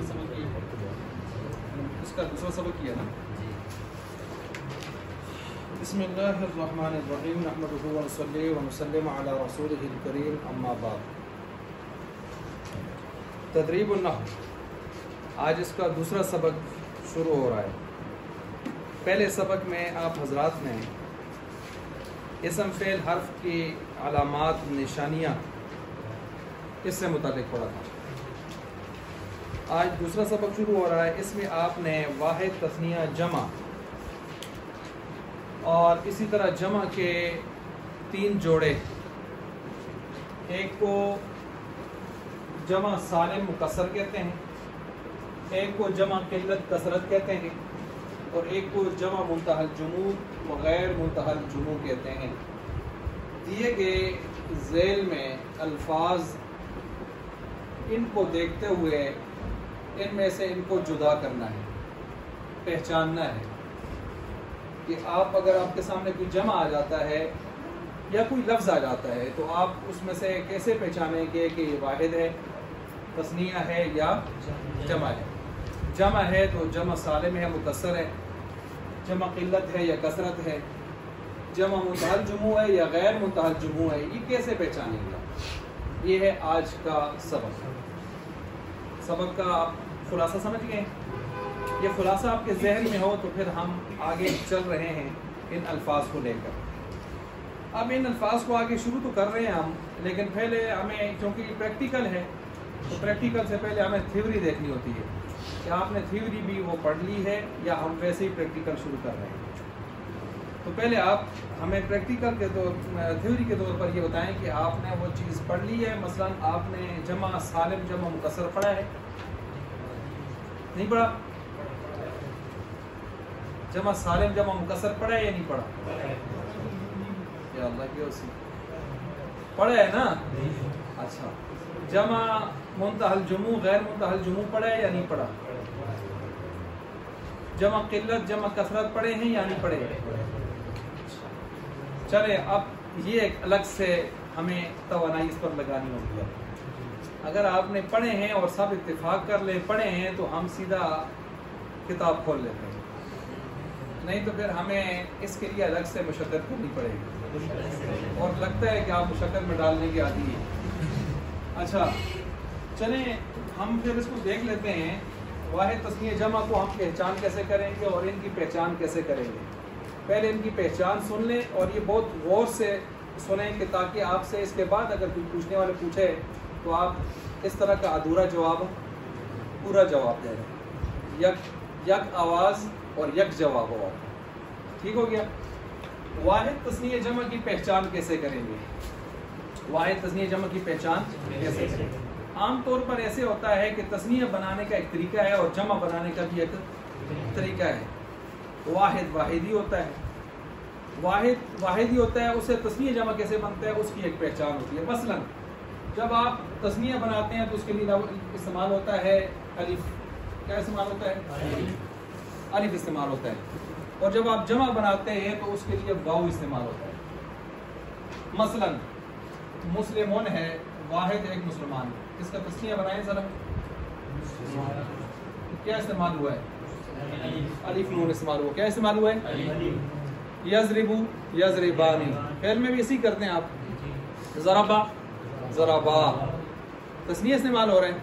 دوسرا سبق یہ اس کا دوسرا سبق کیا نا. بسم اللہ الرحمن الرحیم نحمدہ ونصلی ونسلم علی رسولہ الکریم اما بعد. تدریب النحو آج اس کا دوسرا سبق شروع ہو رہا ہے. پہلے سبق میں آپ حضرات نے اسم فعل حرف کی علامات نشانیاں اس سے متعلق پڑھا تھا. آج دوسرا سبق شروع ہو رہا ہے. اس میں آپ نے واحد تثنیہ جمع اور اسی طرح جمع کے 3 جوڑے، ایک کو جمع سالم مکسر کہتے ہیں، ایک کو جمع قلت کثرت کہتے ہیں، اور ایک کو جمع منتہی الجموع و غیر منتہی الجموع کہتے ہیں. دیے گئے ذیل میں الفاظ ان کو دیکھتے ہوئے ان میں سے ان کو جدا کرنا ہے، پہچاننا ہے کہ اگر آپ کے سامنے کوئی جمع آ جاتا ہے یا کوئی لفظ آ جاتا ہے تو آپ اس میں سے کیسے پہچانیں گے کہ یہ واحد ہے، تثنیہ ہے یا جمع ہے. جمع ہے تو جمع سالم ہے، مکسر ہے، جمع قلت ہے یا کثرت ہے، جمع منتہی الجموع ہے یا غیر منتہی الجموع ہے. یہ کیسے پہچانیں گے؟ یہ ہے آج کا سبق. سبق کا آپ خلاصہ سمجھ گئے. یہ خلاصہ آپ کے ذہن میں ہو تو پھر ہم آگے چل رہے ہیں ان الفاظ کو لے کر. اب ان الفاظ کو آگے شروع تو کر رہے ہیں ہم، لیکن پہلے ہمیں کیونکہ یہ پریکٹیکل ہے تو پریکٹیکل سے پہلے ہمیں تھیوری دیکھنی ہوتی ہے کہ آپ نے تھیوری بھی وہ پڑھ لی ہے یا ہم ویسے ہی پریکٹیکل شروع کر رہے ہیں. تو پہلے آپ ہمیں پریکٹیکل کے تھیوری کے طور پر یہ بتائیں کہ آپ نے وہ چیز پڑھ لی ہے. مثلا آپ نے جمع سالم جمع مکسر پڑھا ہے؟ نہیں پڑھا؟ جمع سالم جمع مکسر پڑھا ہے یا نہیں پڑھا؟ یا اللہ کی اسی پڑھا ہے نا. اچھا، جمع منتہی الجموع غیر منتہی الجموع پڑھا ہے یا نہیں پڑھا؟ جمع قلت جمع کثرت پڑھے ہیں یا نہیں پڑھے؟ چلے اب یہ ایک الگ سے ہمیں توانائی اس پر لگانی ہوگی. اگر آپ نے پڑھے ہیں اور سب اتفاق کر لے پڑھے ہیں تو ہم سیدھا کتاب کھول لیتے ہیں، نہیں تو پھر ہمیں اس کے لیے الگ سے مشقت کرنی پڑے گی اور لگتا ہے کہ آپ مشقت میں ڈالنے کی عادی ہے. اچھا چلیں ہم پھر اس کو دیکھ لیتے ہیں. واحد تثنیہ جمع کو ہم پہچان کیسے کریں گے اور ان کی پہچان کیسے کریں گے. پہلے ان کی پہچان سن لیں اور یہ بہت غور سے سنیں کہ تاکہ آپ سے اس کے بعد اگر کوئی پوچھنے والے پوچھے تو آپ اس طرح کا ادھورا جواب پورا جواب دیں. یک آواز اور یک جواب ہوا. ٹھیک ہو گیا. واحد تثنیہ جمع کی پہچان کیسے کریں گے؟ واحد تثنیہ جمع کی پہچان کیسے کریں گے؟ عام طور پر ایسے ہوتا ہے کہ تثنیہ بنانے کا ایک طریقہ ہے اور جمع بنانے کا بھی ایک طریقہ ہے. واحد واحدی ہوتا ہے، واحد واحدی ہوتا ہے. اسے تثنیہ جمع کیسے بنتا ہے اس کی ایک پہچان ہوتی ہے. مثلا جب آپ تثنیہ بناتے ہیں تو اس کے لیے استعمال ہوتا ہے الف. کیا استعمال ہوتا ہے؟ الف استعمال ہوتا ہے. اور جب آپ جمع بناتے ہیں تو اس کے لیے واو استعمال ہوتا ہے. مثلا مسلمون ہے، واحد ایک مسلمان. اس کا تثنیہ بنائیں ذرا. کیا استعمال ہوا ہے؟ الف نون استعمال ہوا. کیا استعمال ہوا ہے؟ یضربو یضربانی. فعل میں بھی اسی کرتے ہیں آپ. ضربا ضربا. تثنیہ استعمال ہو رہے ہیں.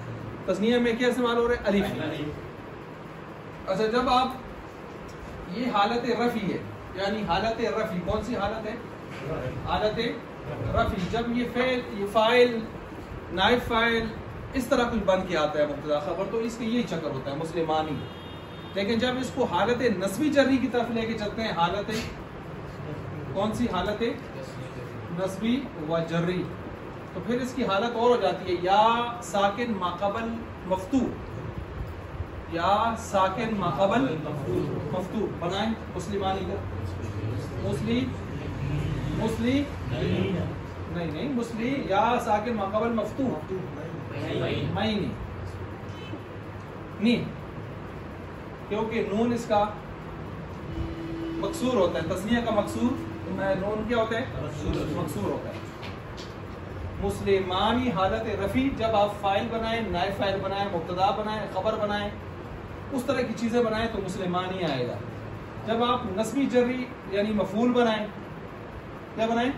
تثنیہ میں کیا استعمال ہو رہا ہے؟ الف. اچھا جب آپ یہ حالت رفعی ہے، یعنی حالت رفعی کون سی حالت ہے؟ حالت رفعی. جب یہ فاعل نائب فاعل اس طرح کچھ بن کے آتا ہے مبتدا خبر تو اس کا یہی چکر ہوتا ہے مسلمانی. لیکن جب اس کو حالت نسبی جری کی طرف لے کے چلتے ہیں، حالت کون سی؟ حالت نسبی و جری، تو پھر اس کی حالت اور ہو جاتی ہے یا ساکن ما قبل مفتوح، یا ساکن ما قبل مفتوح. بنائیں مسلمانی کا. مسلی نہیں مسلی یا ساکن ما قبل مفتوح نہیں کیونکہ نون اس کا مکسور ہوتا ہے. تثنیہ کا مکسور نون کیا ہوتا ہے؟ مکسور ہوتا ہے. مسلمانی حالت رفیع جب آپ فائل بنائیں، نائب فائل بنائیں، مبتدا بنائیں، خبر بنائیں، اس طرح کی چیزیں بنائیں تو مسلمانی آئے گا. جب آپ نسبی جری یعنی مفعول بنائیں، کیا بنائیں؟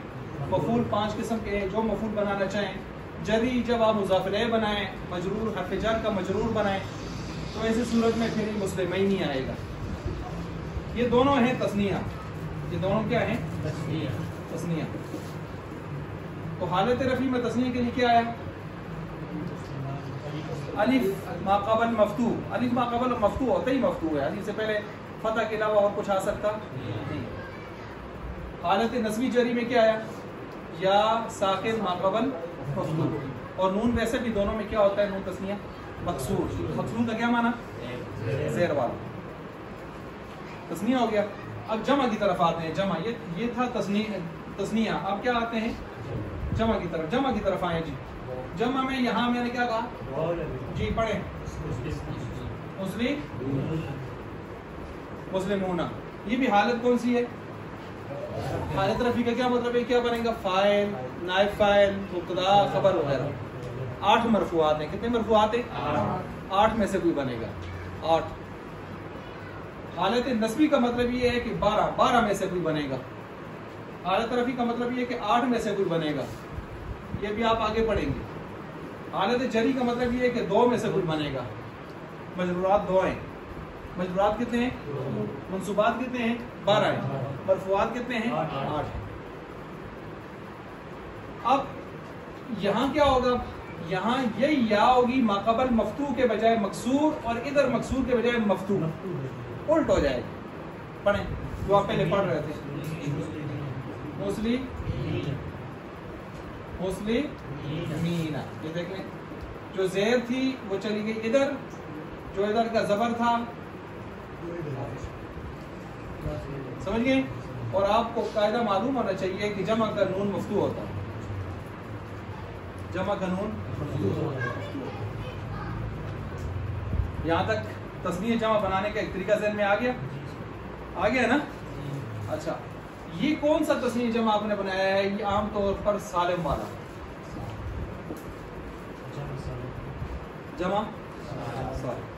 مفعول 5 قسم کے ہیں جو مفعول بنانا چاہیں. جری جب آپ مضاف الیہ بنائیں، مجرور حرف جر کا مجرور بنائیں تو ایسی صورت میں پھر مسلمین آئے گا. یہ دونوں ہیں تثنیہ. یہ دونوں کیا ہیں؟ تثنیہ. تو حالت رفیع میں تثنیہ کے لیے کیا ہے؟ الف ما قبل مفتوح. الف ما قبل مفتوح ہوتا ہی مفتوح ہے. الف سے پہلے فتح کے علاوہ اور کچھ آ سکتا نہیں. حالت نسبی جری میں کیا ہے؟ یا ساکن ما قبل مفتوح. اور نون ویسے بھی دونوں میں کیا ہوتا ہے؟ نون تثنیہ مکسور. مکسور کا کیا معنی؟ زیر والا. تثنیہ ہو گیا. اب جمع کی طرف آتے ہیں. جمع یہ تھا تثنیہ. اب کیا آتے ہیں؟ جمع کی طرف. جمع کی طرف آئیں جی. جمع میں یہاں میں نے کیا کہا جی؟ پڑھیں. مسلمون. یہ بھی حالت کون سی ہے؟ حالت رفیع کا کیا مطلب ہے؟ کیا بنے گا؟ فاعل، نائب فاعل، مبتدا، خبر وغیرہ. 8 مرفوعات ہیں. کتنے مرفوعات ہیں؟ 8 میں سے کوئی بنے گا. 8. حالت نسبی کا مطلب یہ ہے کہ 12 میں سے کوئی بنے گا. حالت رفیع کا مطلب یہ ہے کہ 8 میں سے کوئی بنے گا. یہ بھی آپ آگے پڑھیں گے. حالت جری کا مطلب یہ ہے کہ 2 میں سے کوئی بنے گا. مجرورات 2 ہیں. مجرورات کتنے ہیں؟ منصوبات کتنے ہیں؟ 12 ہیں. مرفوعات کتنے ہیں؟ 8 ہیں. اب یہاں کیا ہوگا؟ یہاں یہ یا ہوگی ماقبل مفتوح کے بجائے مکسور، اور ادھر مکسور کے بجائے مفتوح. الٹ ہو جائے گا. پڑھیں جو آپ پہلے پڑھ رہے تھے. مسلمین. یہ دیکھ لیں جو زیر تھی وہ چلی گئی ادھر، جو ادھر کا زبر تھا سمجھ گئے. اور آپ کو قاعدہ معلوم ہونا چاہیے کہ جمع کا نون مفتوح ہوتا ہے. جمع کا نون یہاں تک تثنیہ جمع بنانے کا ایک طریقہ ذہن میں آ گیا نا. اچھا یہ کون سا تثنیہ جمع آپ نے بنایا ہے؟ یہ عام طور پر سالم والا جمع سالم.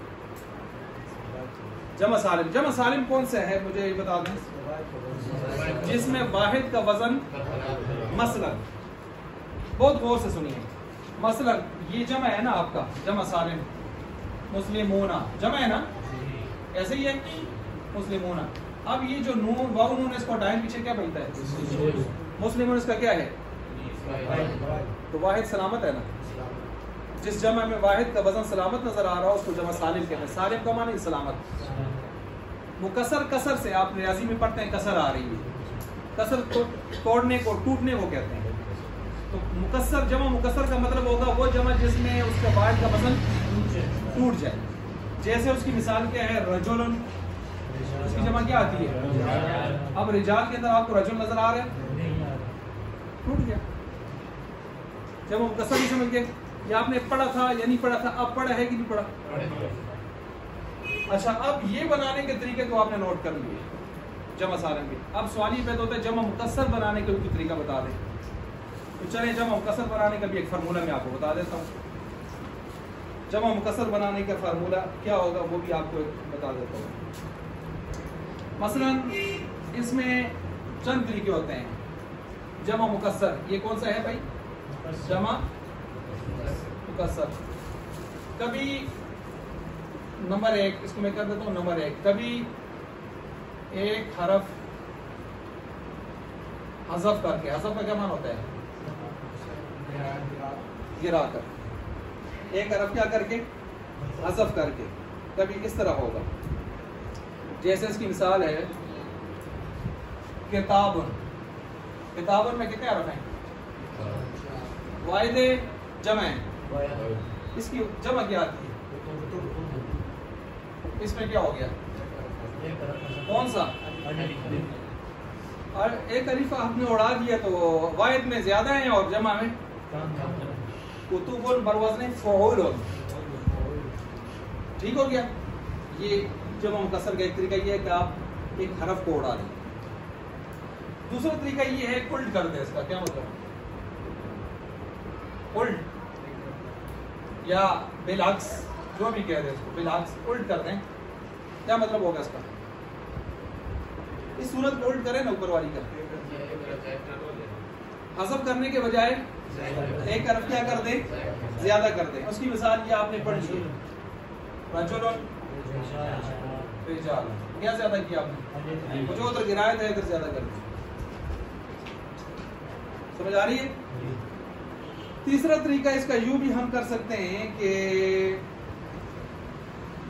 جمع سالم. جمع سالم کون سا ہے مجھے یہ بتا دیں؟ جس میں واحد کا وزن، مثلا بہت غور سے سنیے، مثلا یہ جمع ہے نا آپ کا جمع سالم. مسلمون جمع ہے نا، ایسے ہی ہے مسلمون. اب یہ جو نون واو نون اس کو ہٹائیں، پیچھے کیا بنتا ہے؟ مسلمون. اس کا کیا ہے؟ تو واحد سلامت ہے نا. جس جمع میں واحد کا وزن سلامت نظر آ رہا ہو اس کو جمع سالم کہتے ہیں. سالم کا معنی سلامت. مکسر کسر سے آپ ریاضی میں پڑھتے ہیں کسر آ رہی ہے. کسر توڑنے کو، ٹوٹنے کو کہتے ہیں. تو مکسر جمع مکسر کا مطلب ہوگا وہ جمع جس میں اس کا واحد کا وزن ٹوٹ جائے. جیسے اس کی مثال کیا ہے؟ رجل. اس کی جمع کیا آتی ہے؟ اب رجال کے اندر آپ کو رجل نظر آ رہا ہے، ٹوٹ گیا. جمع مکسر بھی سمجھ گئے. یہ آپ نے پڑھا تھا یا نہیں پڑھا تھا؟ اب پڑھا ہے کہ نہیں پڑھا؟ اچھا اب یہ بنانے کے طریقے کو آپ نے نوٹ کر لیے جمع سالم کے. اب سوال یہ پیدا ہوتا ہے جمع مکسر بنانے کے کوئی طریقہ بتا دیں. تو چلیں جمع مکسر بنانے کا بھی ایک فارمولہ میں آپ کو بتا دیتا ہوں. جمع مکسر بنانے کا فارمولہ کیا ہوگا وہ بھی آپ کو بتا دیتا ہوں. مثلا اس میں چند طریقے ہوتے ہیں. جمع مکسر یہ کون سا ہے بھائی؟ جمع مکسر. کبھی نمبر 1 اس کو میں کر دیتا ہوں نمبر 1. کبھی ایک حرف حذف کر کے. حذف کا کیا معنی ہوتا ہے؟ گرا کر. ایک حرف کیا کر کے؟ حذف کر کے. کبھی اس طرح ہوگا جیسے اس کی مثال ہے کتابن. کتابن میں کتنے حرف ہیں؟ واحد جمع ہے. اس کی جمع کیا آتی ہے؟ اس میں کیا ہو گیا؟ کون سا؟ اور ایک الف آپ نے اڑا دیا تو واحد میں زیادہ ہیں اور جمع میں کتب بروزن فعول. ٹھیک ہو گیا. یہ جمع مکسر کا ایک طریقہ یہ ہے کہ آپ ایک حرف کو اڑا دیں. دوسرا طریقہ یہ ہے الٹ کر دیں. اس کا کیا مطلب؟ الٹ یا بالعکس، جو بھی کہہ دیں اس کو بالعکس الٹ کر دیں، کیا مطلب ہوگا اس کا؟ اس صورت کو الٹ کریں نا اوپر والی کا، حذف کرنے کے بجائے ایک حرف کیا کر دیں؟ زیادہ کر دیں۔ اس کی مثال یہ آپ نے پڑھ لی، رجل رجال، کیا زیادہ کیا آپ نے؟ وہ جو ادھر گرایا تھا ادھر زیادہ کر دیں۔ سمجھ آ رہی ہے؟ تیسرا طریقہ اس کا یوں بھی ہم کر سکتے ہیں کہ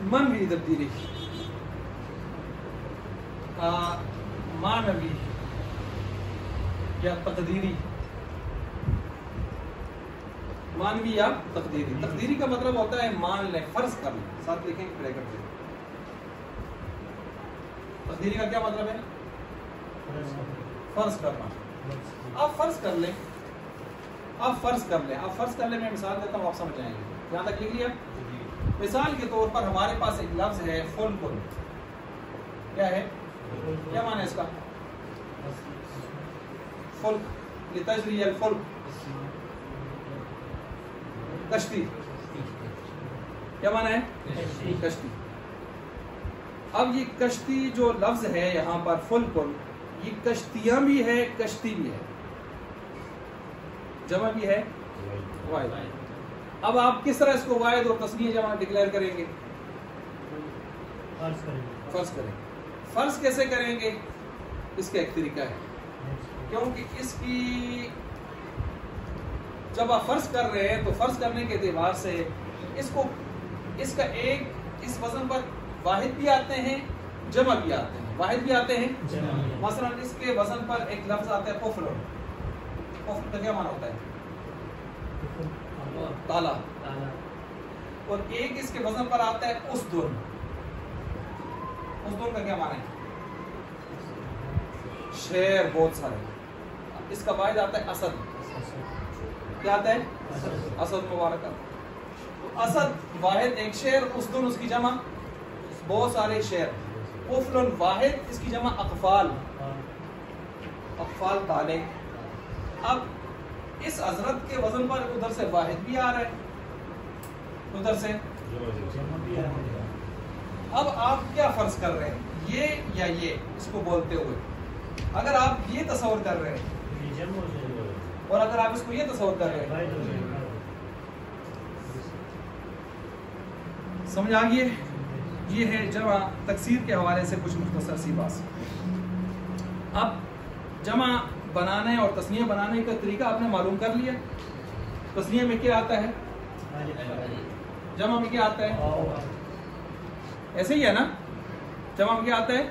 منوی تبدیلی، معنوی یا تقدیری، مانوی یا تقدیری۔ تقدیری کا مطلب ہوتا ہے مان لیں، فرض کر لیں، ساتھ دیکھیں گے پڑھے کرتے ہیں۔ تقدیری کا کیا مطلب ہے؟ فرض کرنا۔ آپ فرض کر لیں، آپ فرض کر لیں، آپ فرض کر لیں، میں مثال دیتا ہوں آپ سمجھ جائیں گے۔ یہاں تک لکھ لیا؟ مثال کے طور پر ہمارے پاس ایک لفظ ہے فلک، کیا ہے؟ کیا معنی ہے اس کا؟ فلک، لتجری الفلک، کشتی، کیا معنی ہے؟ کشتی۔ اب یہ کشتی جو لفظ ہے یہاں پر فلکن، یہ کشتیاں بھی ہے کشتی بھی ہے، جمع بھی ہے واحد۔ اب آپ کس طرح اس کو واحد اور تسنیہ جمع ڈکلیئر کریں گے؟ فرض کریں۔ فرض کیسے کریں گے؟ اس کا ایک طریقہ ہے، کیونکہ اس کی جب آپ فرض کر رہے ہیں تو فرض کرنے کے اعتبار سے اس کو، اس کا ایک اس وزن پر واحد بھی آتے ہیں جمع بھی آتے ہیں، واحد بھی آتے ہیں، مثلا اس کے وزن پر ایک لفظ آتا ہے قفل، قفل کا کیا معنی ہوتا ہے؟ تالا۔ اور ایک اس کے وزن پر آتا ہے اسدن، اسدن کا کیا معنی ہے؟ شیر، بہت سارے۔ اس کا واحد آتا ہے اسد، کیا آتا ہے؟ اسد مبارک۔ اسد واحد ایک شیر، اسدن اس کی جمع بہت سارے شیر، قفل واحد اس کی جمع اقفال، اقفال تالے۔ اب اس حضرت کے وزن پر ادھر سے واحد بھی آ رہا ہے، ادھر سے۔ اب آپ کیا فرض کر رہے ہیں، یہ یا یہ اس کو بولتے ہوئے؟ اگر آپ یہ تصور کر رہے ہیں اور اگر آپ اس کو یہ تصور کر رہے ہیں، سمجھ آ گئی؟ یہ ہے جمع تکسیر کے حوالے سے کچھ مختصر سی بات۔ اب جمع بنانے اور تسنیہ بنانے کا طریقہ آپ نے معلوم کر لیا۔ تسنیہ میں کیا آتا ہے؟ جمع میں کیا آتا ہے؟ ایسے ہی ہے نا؟ جمع میں کیا آتا ہے؟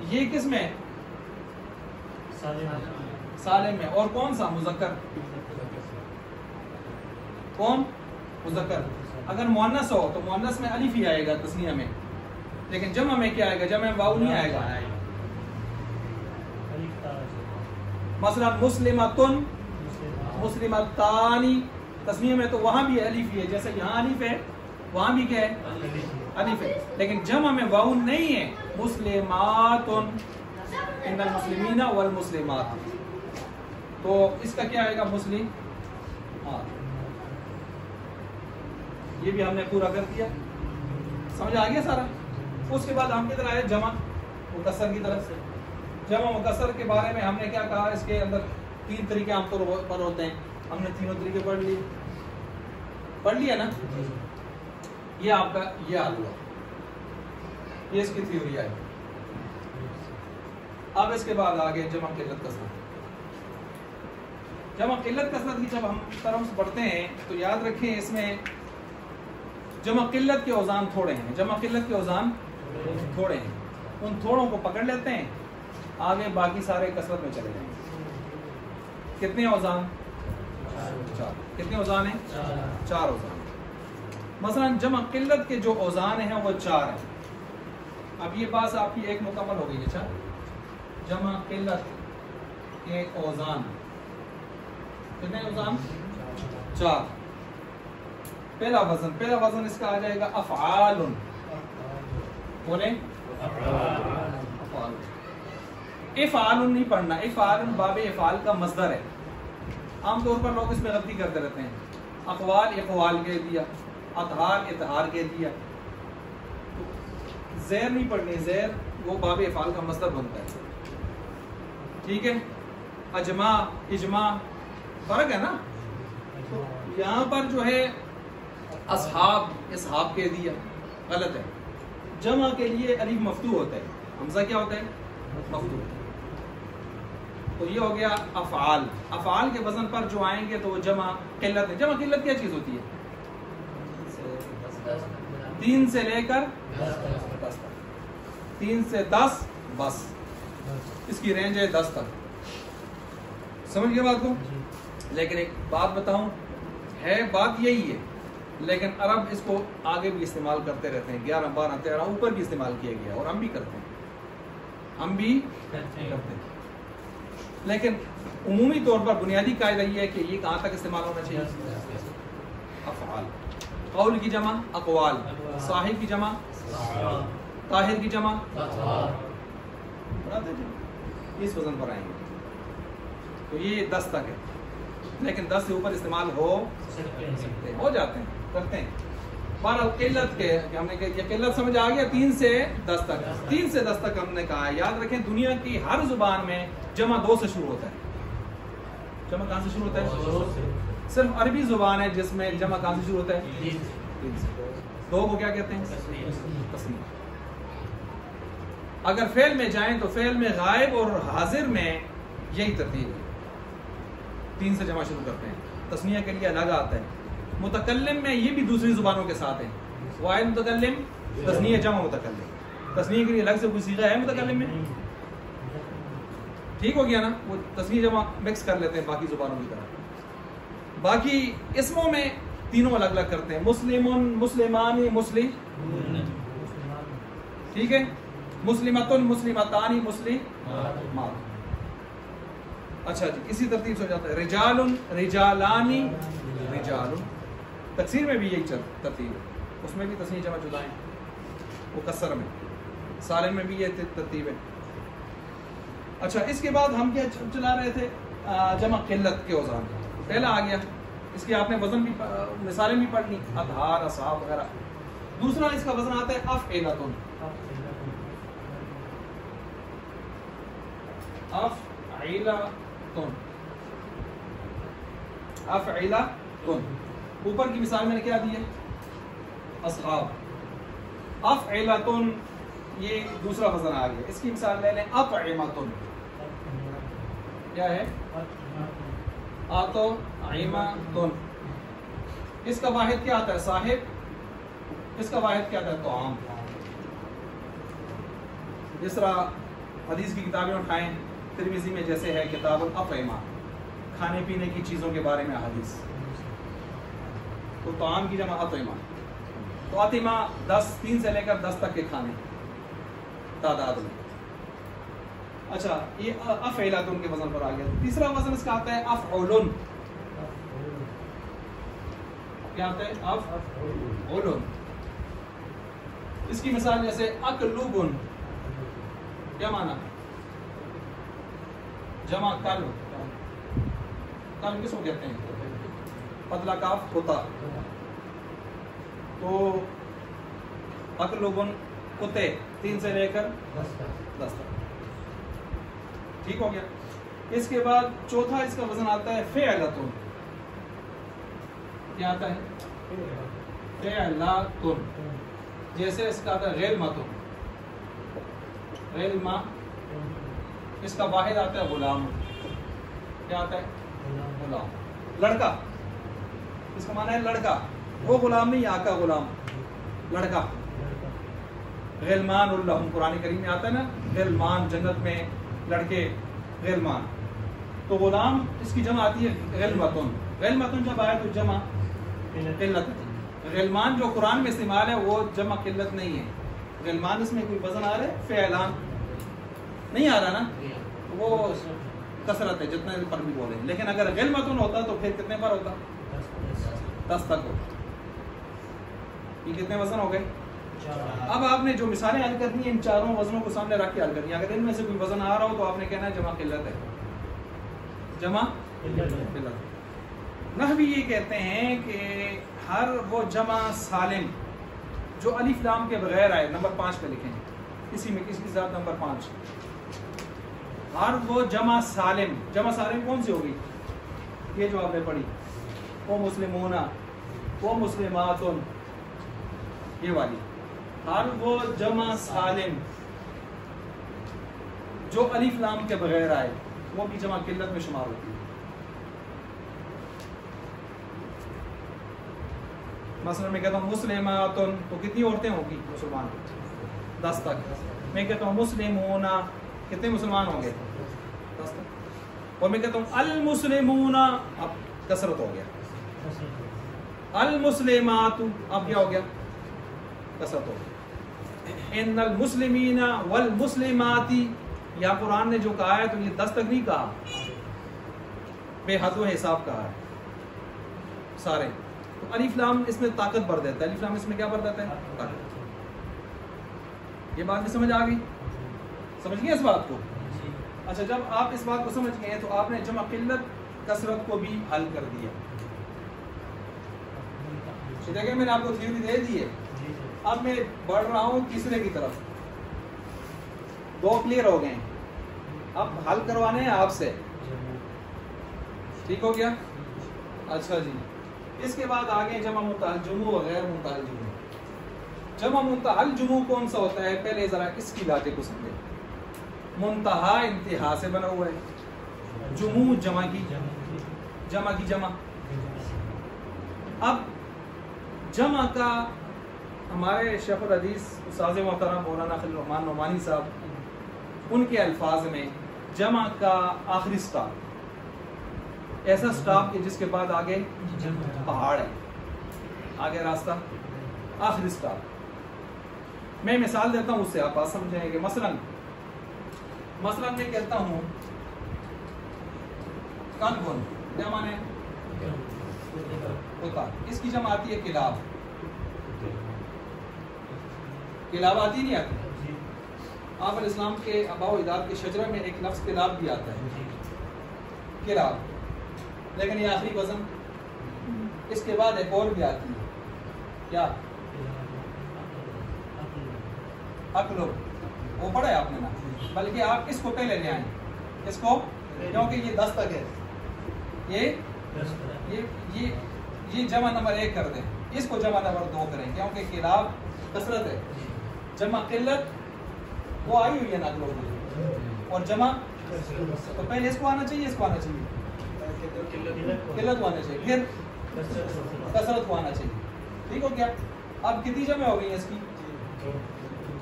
یہ کس میں؟ سالم میں۔ اور کون سا؟ مذکر۔ کون؟ مذکر۔ اگر مؤنث ہو تو مؤنث میں الف ہی آئے گا تسنیہ میں، لیکن جمع میں کیا آئے گا؟ جمع میں واو نہیں آئے گا۔ مثلا مسلمتن، مسلمتانی، تسنیہ میں تو وہاں بھی الف ہی ہے، جیسے یہاں الف ہے وہاں بھی کیا ہے؟ الف ہے، لیکن جمع میں واو نہیں ہے۔ مسلماتن، ان المسلمین والمسلمات، تو اس کا کیا آئے گا؟ مسلم۔ یہ بھی ہم نے پورا کر دیا، سمجھ آ گیا سارا۔ اس کے بعد ہم کدھر آئے؟ جمع مکسر کی طرف سے۔ جمع مکسر کے بارے میں ہم نے کیا کہا؟ اس کے اندر تین طریقے عام طور پر ہوتے ہیں، ہم نے تینوں طریقے پڑھ لیا نا؟ یہ آپ کا یہ حال ہوا، یہ اس کی تھیوری آئی۔ اب اس کے بعد آگے جمع قلت کثرت۔ جمع قلت کثرت کی جب ہم ٹرمز پڑھتے ہیں تو یاد رکھیں اس میں جمع قلت کے اوزان تھوڑے ہیں، جمع قلت کے اوزان تھوڑے ہیں، ان تھوڑوں کو پکڑ لیتے ہیں، آگے باقی سارے کثرت میں چلے جائیں۔ کتنے اوزان؟ چار۔ کتنے اوزان ہیں؟ چار اوزان۔ مثلا جمع قلت کے جو اوزان ہیں وہ چار ہیں۔ اب یہ بات آپ کی ایک مکمل ہو گئی۔ اچھا، جمع قلت کے اوزان کتنے اوزان؟ چار۔ پہلا وزن اس کا آ جائے گا افعال، بولیں افعال نہیں پڑھنا، افعال باب افعال کا مصدر ہے، عام طور پر لوگ اس میں غلطی کرتے رہتے ہیں، اقوال اقوال کہہ دیا، اطہار اطہار کہہ دیا. زیر نہیں پڑھنی، زیر وہ باب افعال کا مصدر بنتا ہے. ٹھیک ہے، اجماع اجماع فرق ہے نا. تو یہاں پر جو ہے اصحاب اصحاب کہہ دیا، غلط ہے. جمع کے لیے الف مفتوح ہوتا ہے، حمزہ کیا ہوتا ہے؟ مفتوح. تو یہ ہو گیا افعال. افعال کے وزن پر جو آئیں گے تو وہ جمع قلت ہے. جمع قلت کیا چیز ہوتی ہے؟ 3 سے لے کر 10 تک. 3 سے 10 بس، اس کی رینج ہے 10 تک. سمجھ گئے بات کو؟ لیکن ایک بات بتاؤں، ہے بات یہی ہے، لیکن عرب اس کو آگے بھی استعمال کرتے رہتے ہیں. 11 12 13 اوپر بھی استعمال کیا گیا، اور ہم بھی کرتے ہیں، ہم بھی کرتے ہیں. لیکن عمومی طور پر بنیادی قاعدہ یہ ہے کہ یہ کہاں تک استعمال ہونا چاہیے؟ افعال. قول کی جمع اقوال، صاحب کی جمع طاہر کی جمع اس وزن پر آئیں گے. تو یہ 10 تک ہے، لیکن 10 سے اوپر استعمال ہو سکتے ہیں، ہو جاتے ہیں، کرتے ہیں. بہرحال قلت کے ہم نے کہا قلت سمجھ آ گیا. 3 سے 10 تک، 3 سے 10 تک ہم نے کہا ہے. یاد رکھیں دنیا کی ہر زبان میں جمع 2 سے شروع ہوتا ہے. جمع کہاں سے شروع ہوتا ہے؟ صرف عربی زبان ہے جس میں جمع کہاں سے شروع ہوتا ہے؟ 3 سے. 2 کو کیا کہتے ہیں؟ تسنیہ. اگر فعل میں جائیں تو فعل میں غائب اور حاضر میں یہی ترتیب ہے، 3 سے جمع شروع کرتے ہیں. تسنیہ کے لیے الگ آتا ہے. متکلم میں یہ بھی دوسری زبانوں کے ساتھ ہے. واحد متکلم، تسنیہ جمع متکلم. تسنیہ کے لیے الگ سے کوئی صیغہ ہے متکلم میں؟ ٹھیک ہو گیا نا. وہ تسنیہ جمع مکس کر لیتے ہیں باقی زبانوں کی طرح. باقی اسموں میں تینوں الگ الگ کرتے ہیں. مسلمون، مسلمانی، مسلم، ٹھیک ہے. مسلمتن، مسلمتانی، مسلمات. اچھا جی، اسی ترتیب سے ہو جاتا ہے. رجال، رجالانی، رجال. تکسیر میں بھی یہی ترتیب ہے، اس میں بھی تسنیہ جمع جدا ہے. وہ کسر میں، سالم میں بھی یہ ترتیب ہے. اچھا، اس کے بعد ہم کیا چلا رہے تھے؟ جمع قلت کے اوزان. پہلا آ گیا، اس کی آپ نے وزن بھی مثالیں بھی پڑھ لی، اطہار، اصحاب وغیرہ. دوسرا اس کا وزن آتا ہے افعلۃ. افعلۃ، افعلۃ. اوپر کی مثال میں نے کیا دی ہے؟ اصحاب. افعلۃ یہ دوسرا وزن آ گیا. اس کی مثال لے لیں اطعمۃ. کیا ہے؟ اطعمۃ. اس کا واحد کیا آتا ہے؟ صاحب. اس کا واحد کیا آتا ہے؟ طعام. جس طرح حدیث کی کتابیں اٹھائیں، ترمذی میں جیسے ہے کتاب الاطعمہ، کھانے پینے کی چیزوں کے بارے میں حدیث، تو طعام کی جمع اطعمہ. تو اطعمہ 3 سے لے کر 10 تک کے کھانے تعداد میں. اچھا، یہ افعلۃ کے وزن پر آ گیا. تیسرا وزن اس کا آتا ہے افعول. کیا آتا ہے؟ افعول. اس کی مثال جیسے اکلوب. کیا معنی؟ جمع کلب. کلب کس کو کہتے ہیں؟ پتلا کاف ہوتا. تو اکلوبن کتے 3 سے لے کر 10 تک. ٹھیک ہو گیا. اس کے بعد چوتھا اس کا وزن آتا ہے فعلۃ. کیا آتا ہے؟ فعلۃ. جیسے اس کا آتا ہے غلمۃ. غلمہ. اس کا واحد آتا ہے غلام. کیا آتا ہے؟ غلام. لڑکا. اس کا معنی ہے لڑکا. وہ غلام نہیں، آقا غلام، لڑکا. غلمان اللہم، قرآن کریم میں آتا ہے نا، غلمان، جنت میں لڑکے غلمان. تو غلام اس کی جمع آتی ہے غلمتن. غلمتن جب آئے تو جمع قلت. غلمان جو قرآن میں استعمال ہے وہ جمع قلت نہیں ہے. غلمان اس میں کوئی وزن آ رہا ہے؟ فعلان نہیں آ رہا نا، وہ کثرت ہے جتنے پر بھی بولے. لیکن اگر غلمتن ہوتا تو پھر کتنے پر ہوتا؟ 10 تک ہوتا. یہ کتنے وزن ہو گئے؟ اب آپ نے جو مثالیں حل کرنی ہیں ان چاروں وزنوں کو سامنے رکھ کے حل کرنی ہے. اگر ان میں سے کوئی وزن آ رہا ہو تو آپ نے کہنا ہے جمع قلت ہے. جمع قلت. نحوی یہ کہتے ہیں کہ ہر وہ جمع سالم جو الف لام کے بغیر آئے، نمبر 5 پہ لکھیں اسی میں، کس کے ساتھ نمبر 5، ہر وہ جمع سالم کون سی ہوگی؟ یہ جو آپ نے پڑھی، وہ مسلمون، وہ مسلمات، یہ والی، ہر وہ جمع سالم جو الف لام کے بغیر آئے وہ بھی جمع قلت میں شمار ہوتی ہے۔ مثلا میں کہتا ہوں مسلمات، تو کتنی عورتیں ہوگی مسلمان؟ 10 تک۔ میں کہتا ہوں مسلمون، کتنے مسلمان ہوں گے؟ 10 تک۔ اور میں کہتا ہوں المسلمون، اب کثرت ہو گیا، المسلمات، اب کیا ہو گیا؟ کثرت ہو گیا۔ ان المسلمین والمسلمات، یا قرآن نے جو کہا ہے تو یہ 10 تک نہیں کہا، بے حد و حساب کہا ہے سارے۔ تو الف لام اس میں طاقت بھر دیتا ہے، الف لام اس میں کیا بھر دیتا ہے؟ طاقت۔ یہ بات بھی سمجھ آ گئی؟ سمجھ گئے اس بات کو؟ اچھا، جب آپ اس بات کو سمجھ گئے تو آپ نے جمع قلت کثرت کو بھی حل کر دیا۔ دیکھیں میں نے آپ کو تھیوری دے دی ہے، اب میں بڑھ رہا ہوں تیسرے کی طرف۔ 2 کلیئر ہو گئے ہیں، اب حل کروانے ہیں آپ سے، ٹھیک ہو گیا؟ اچھا جی، اس کے بعد آگے جمع منتہی الجموع و غیر منتہی الجموع۔ جمع منتہی الجموع کون سا ہوتا ہے؟ پہلے ذرا اس کی لاتے کو سمجھیں۔ منتہا انتہا سے بنا ہوا ہے، جموع جمع کی جمع۔ اب جمع کا ہمارے شیخ الحدیث استاذ محترم مولانا خلیل الرحمن نعمانی صاحب، ان کے الفاظ میں جمع کا آخری سٹاپ، ایسا سٹاپ کہ جس کے بعد آگے پہاڑ ہے، آگے راستہ، آخری سٹاپ۔ میں مثال دیتا ہوں، اس سے آپ بات سمجھیں گے۔ مثلاً میں کہتا ہوں کلبن، کیا مانے؟ کتا، اس کی جمع آتی ہے کلاب۔ کلاب آتی نہیں آتی؟ آپ علیہ السلام کے آباء و اجداد کے شجرہ میں ایک لفظ کلاب بھی آتا ہے، کلاب، لیکن یہ آخری وزن۔ اس کے بعد ایک اور بھی آتی ہے، کیا؟ اقلب، وہ پڑھا ہے آپ نے نا، بلکہ آپ اس کو پہلے لے آئیں، اس کو، کیونکہ یہ 10 تک ہے، یہ جمع نمبر 1 کر دیں، اس کو جمع نمبر 2 کریں، کیونکہ کلاب کثرت ہے، جمع قلت وہ آئی ہوئی ہے نا اقلب، اور جمع تو پہلے اس کو آنا چاہیے، اس کو آنا چاہیے، قلت کو آنا چاہیے، پھر کثرت کو آنا چاہیے، ٹھیک ہو گیا؟ اب کتنی جمع ہو گئی ہیں اس کی؟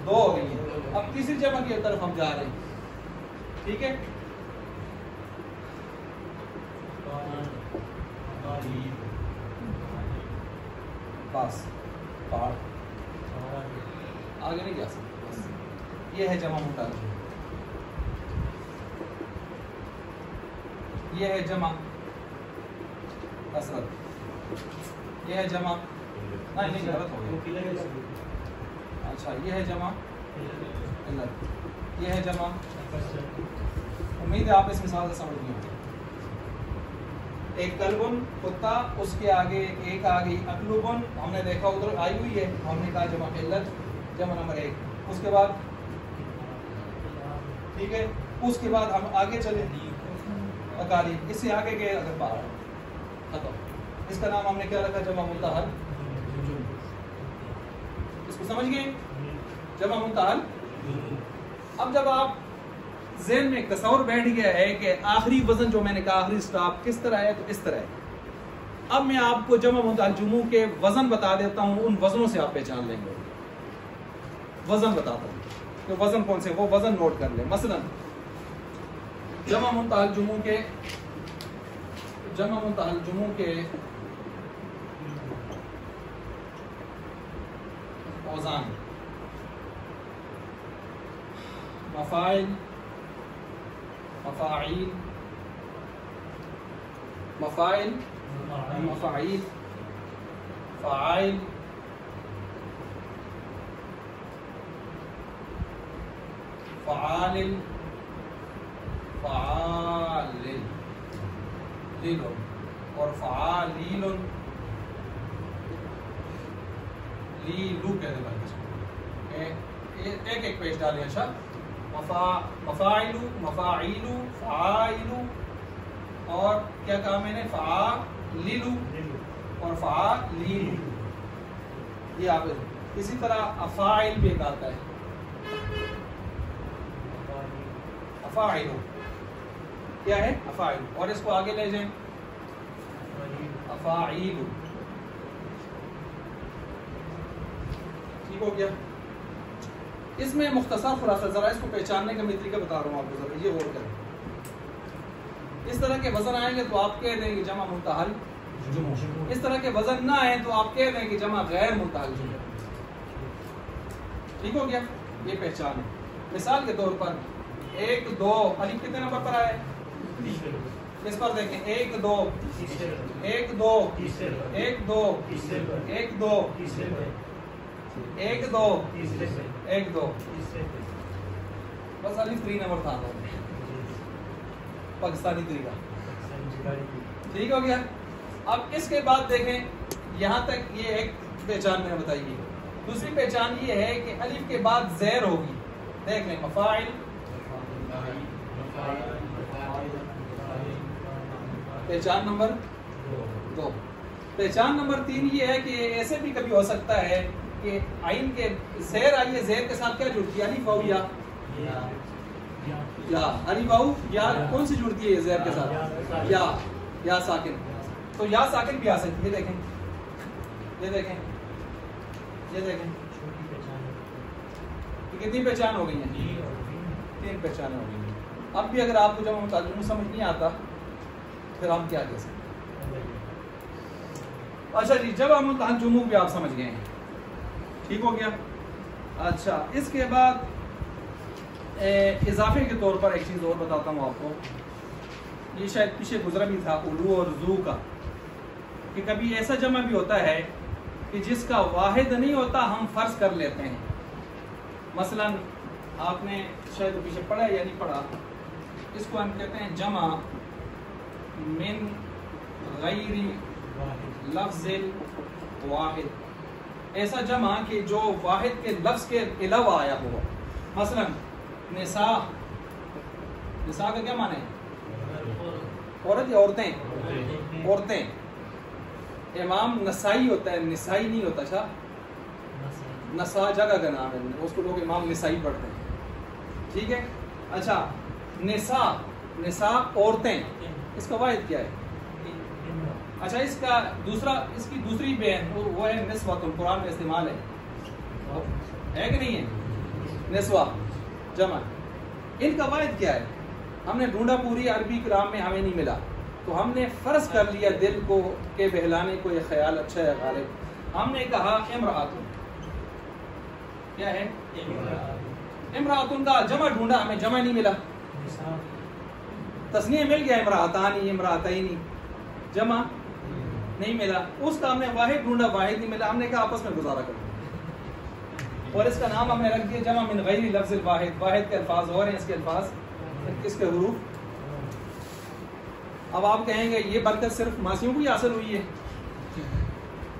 2 ہو گئی ہیں۔ اب تیسری جمع کی طرف ہم جا رہے ہیں، ٹھیک ہے؟ بس پہاڑ، آگے نہیں جا سکتے، بس یہ ہے جمع منتہی، یہ ہے جمع کثرت، یہ ہے جمع، نہیں غلط ہو گیا، اچھا یہ ہے جمع قلت، یہ ہے جمع۔ امید ہے آپ اس مثال سے سمجھ گئے۔ ایک کلبن کتا، اس کے آگے ایک آ گئی اقلبن، ہم نے دیکھا ادھر آئی ہوئی ہے، ہم نے کہا جمع قلت، جمع نمبر 1۔ اس کے بعد ٹھیک ہے، اس کے بعد ہم آگے چلیں، اکالی، اس سے آگے گئے اگر پہاڑ، ختم۔ اس کا نام ہم نے کیا رکھا؟ جمع منتہی الجموع۔ اس کو سمجھ گئے؟ جمع منتہی الجموع۔ اب جب آپ ذہن میں تصور بیٹھ گیا ہے کہ آخری وزن جو میں نے کہا، آخری سٹاپ کس طرح ہے، تو اس طرح ہے۔ اب میں آپ کو جمع منتہی الجموع کے وزن بتا دیتا ہوں، ان وزنوں سے آپ پہچان لیں گے۔ وزن بتاتا ہوں تو وزن کون سے، وہ وزن نوٹ کر لیں۔ مثلا جمع منتہی الجموع کے اوزان، مفاعل، مفاعیل، مفاعل، مفاعیل، فاعل، فعال، فعال، اور فعالیل لیلو کہہ دیں بھائی، ایک ایک پیج ڈالیں. اچھا مفاعلو، مفاعیلو، فعائلو، اور کیا کہا میں نے، فعالیلو اور فعالیلو. یہ آپ اسی طرح افاعل بھی ایک آتا ہے، افاعلو کیا ہے، افاعل، اور اس کو آگے لے جائیں افاعیلو. ٹھیک ہو گیا. اس میں مختصر خلاصہ ذرا اس کو پہچاننے کا میں طریقہ بتا رہا ہوں آپ کو، ذرا یہ غور کریں. اس طرح کے وزن آئیں گے تو آپ کہہ دیں کہ جمع منتہل جموع. اس طرح کے وزن نہ آئیں تو آپ کہہ دیں کہ جمع غیر منتہل جموع. ٹھیک ہو گیا. یہ پہچان ہے. مثال کے طور پر 1 2 الف کتنے نمبر پر آئے، اس پر دیکھیں 1 2 1 2 1 2 1 2 1 2 1 2 بس الف 3 نمبر تھا پاکستانی طریقہ. ٹھیک ہو گیا. اب اس کے بعد دیکھیں یہاں تک یہ ایک پہچان میں نے بتائی ہے. دوسری پہچان یہ ہے کہ الف کے بعد زیر ہوگی. دیکھ لیں مفاعل، پہچان نمبر 2. پہچان نمبر 3 یہ ہے کہ ایسے بھی کبھی ہو سکتا ہے کہ عین کے زیر آئیے، زیر کے ساتھ کیا جڑتی ہے، الف واؤ یا الف واؤ یا کون سی جڑتی ہے زیر کے ساتھ، یا ساکن. تو یا ساکن بھی آ سکتی ہے. دیکھیں یہ دیکھیں یہ دیکھیں کتنی پہچان ہو گئی ہیں، 3 پہچانیں ہو گئی ہیں. اب بھی اگر آپ کو جب ترجمہ سمجھ نہیں آتا پھر ہم کیا کہہ سکتے ہیں. اچھا جی، جب ہم جموع بھی آپ سمجھ گئے ہیں. ٹھیک ہو گیا. اچھا اس کے بعد اضافے کے طور پر ایک چیز اور بتاتا ہوں آپ کو. یہ شاید پیچھے گزرا بھی تھا علو اور ذو کا، کہ کبھی ایسا جمع بھی ہوتا ہے کہ جس کا واحد نہیں ہوتا ہم فرض کر لیتے ہیں. مثلا آپ نے شاید پیچھے پڑھا یا نہیں پڑھا، اس کو ہم کہتے ہیں جمع من غیر لفظ واحد. ایسا جمع کہ جو واحد کے لفظ کے علاوہ آیا ہوا. مثلا نساء، نساء کا کیا معنی ہے، عورت یا عورتیں، عورتیں. امام نسائی ہوتا ہے، نسائی نہیں ہوتا. اچھا نساء جگہ کا نام ہے، اس کو لوگ امام نسائی پڑھتے ہیں. ٹھیک ہے. اچھا نساء، نساء عورتیں، اس کا واحد کیا ہے. اچھا اس کا دوسرا، اس کی دوسری بین وہ ہے نسوۃ. قرآن میں استعمال ہے کہ نہیں ہے، نسوہ جمع. ان کا واحد کیا ہے، ہم نے ڈھونڈا پوری عربی کلام میں، ہمیں نہیں ملا. تو ہم نے فرض کر لیا دل کو کہ بہلانے کو یہ خیال اچھا ہے غالب. ہم نے کہا امرأتن، کیا ہے امرأتن کا جمع ڈھونڈا، ہمیں جمع نہیں ملا. تسنیہ مل گیا امرأتانی، امرأتینی، جمع نہیں ملا. اس کا ہم نے واحد ڈھونڈا، واحد نہیں ملا. ہم نے کہا آپس میں گزارا کرو، اور اس کا نام ہم نے رکھ دیا جمع من غیر لفظ الواحد. واحد کے الفاظ اور ہیں، اس کے الفاظ، اس کے حروف. اب آپ کہیں گے یہ برکت صرف ماسیوں کو ہی حاصل ہوئی ہے؟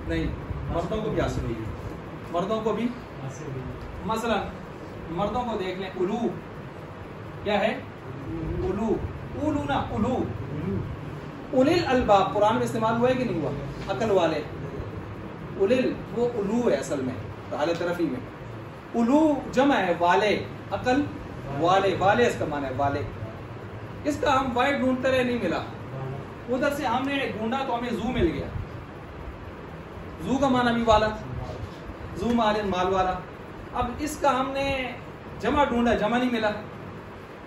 نہیں، مردوں کو بھی حاصل ہوئی ہے، مردوں کو بھی. مثلا مردوں کو دیکھ لیں، الو کیا ہے، الو، اولو نا، الو. اولل الباب قرآن میں استعمال ہوا ہے کہ نہیں ہوا، عقل والے. اولل وہ الو ہے اصل میں، حالت رفیع میں. الو جمع ہے والے، عقل والے، والے اس کا معنی ہے والے. اس کا ہم واحد ڈھونڈتے رہے، نہیں ملا. ادھر سے ہم نے ڈھونڈا تو ہمیں زو مل گیا. زو کا معنی بھی والا، زو مالن مال والا. اب اس کا ہم نے جمع ڈھونڈا، جمع نہیں ملا.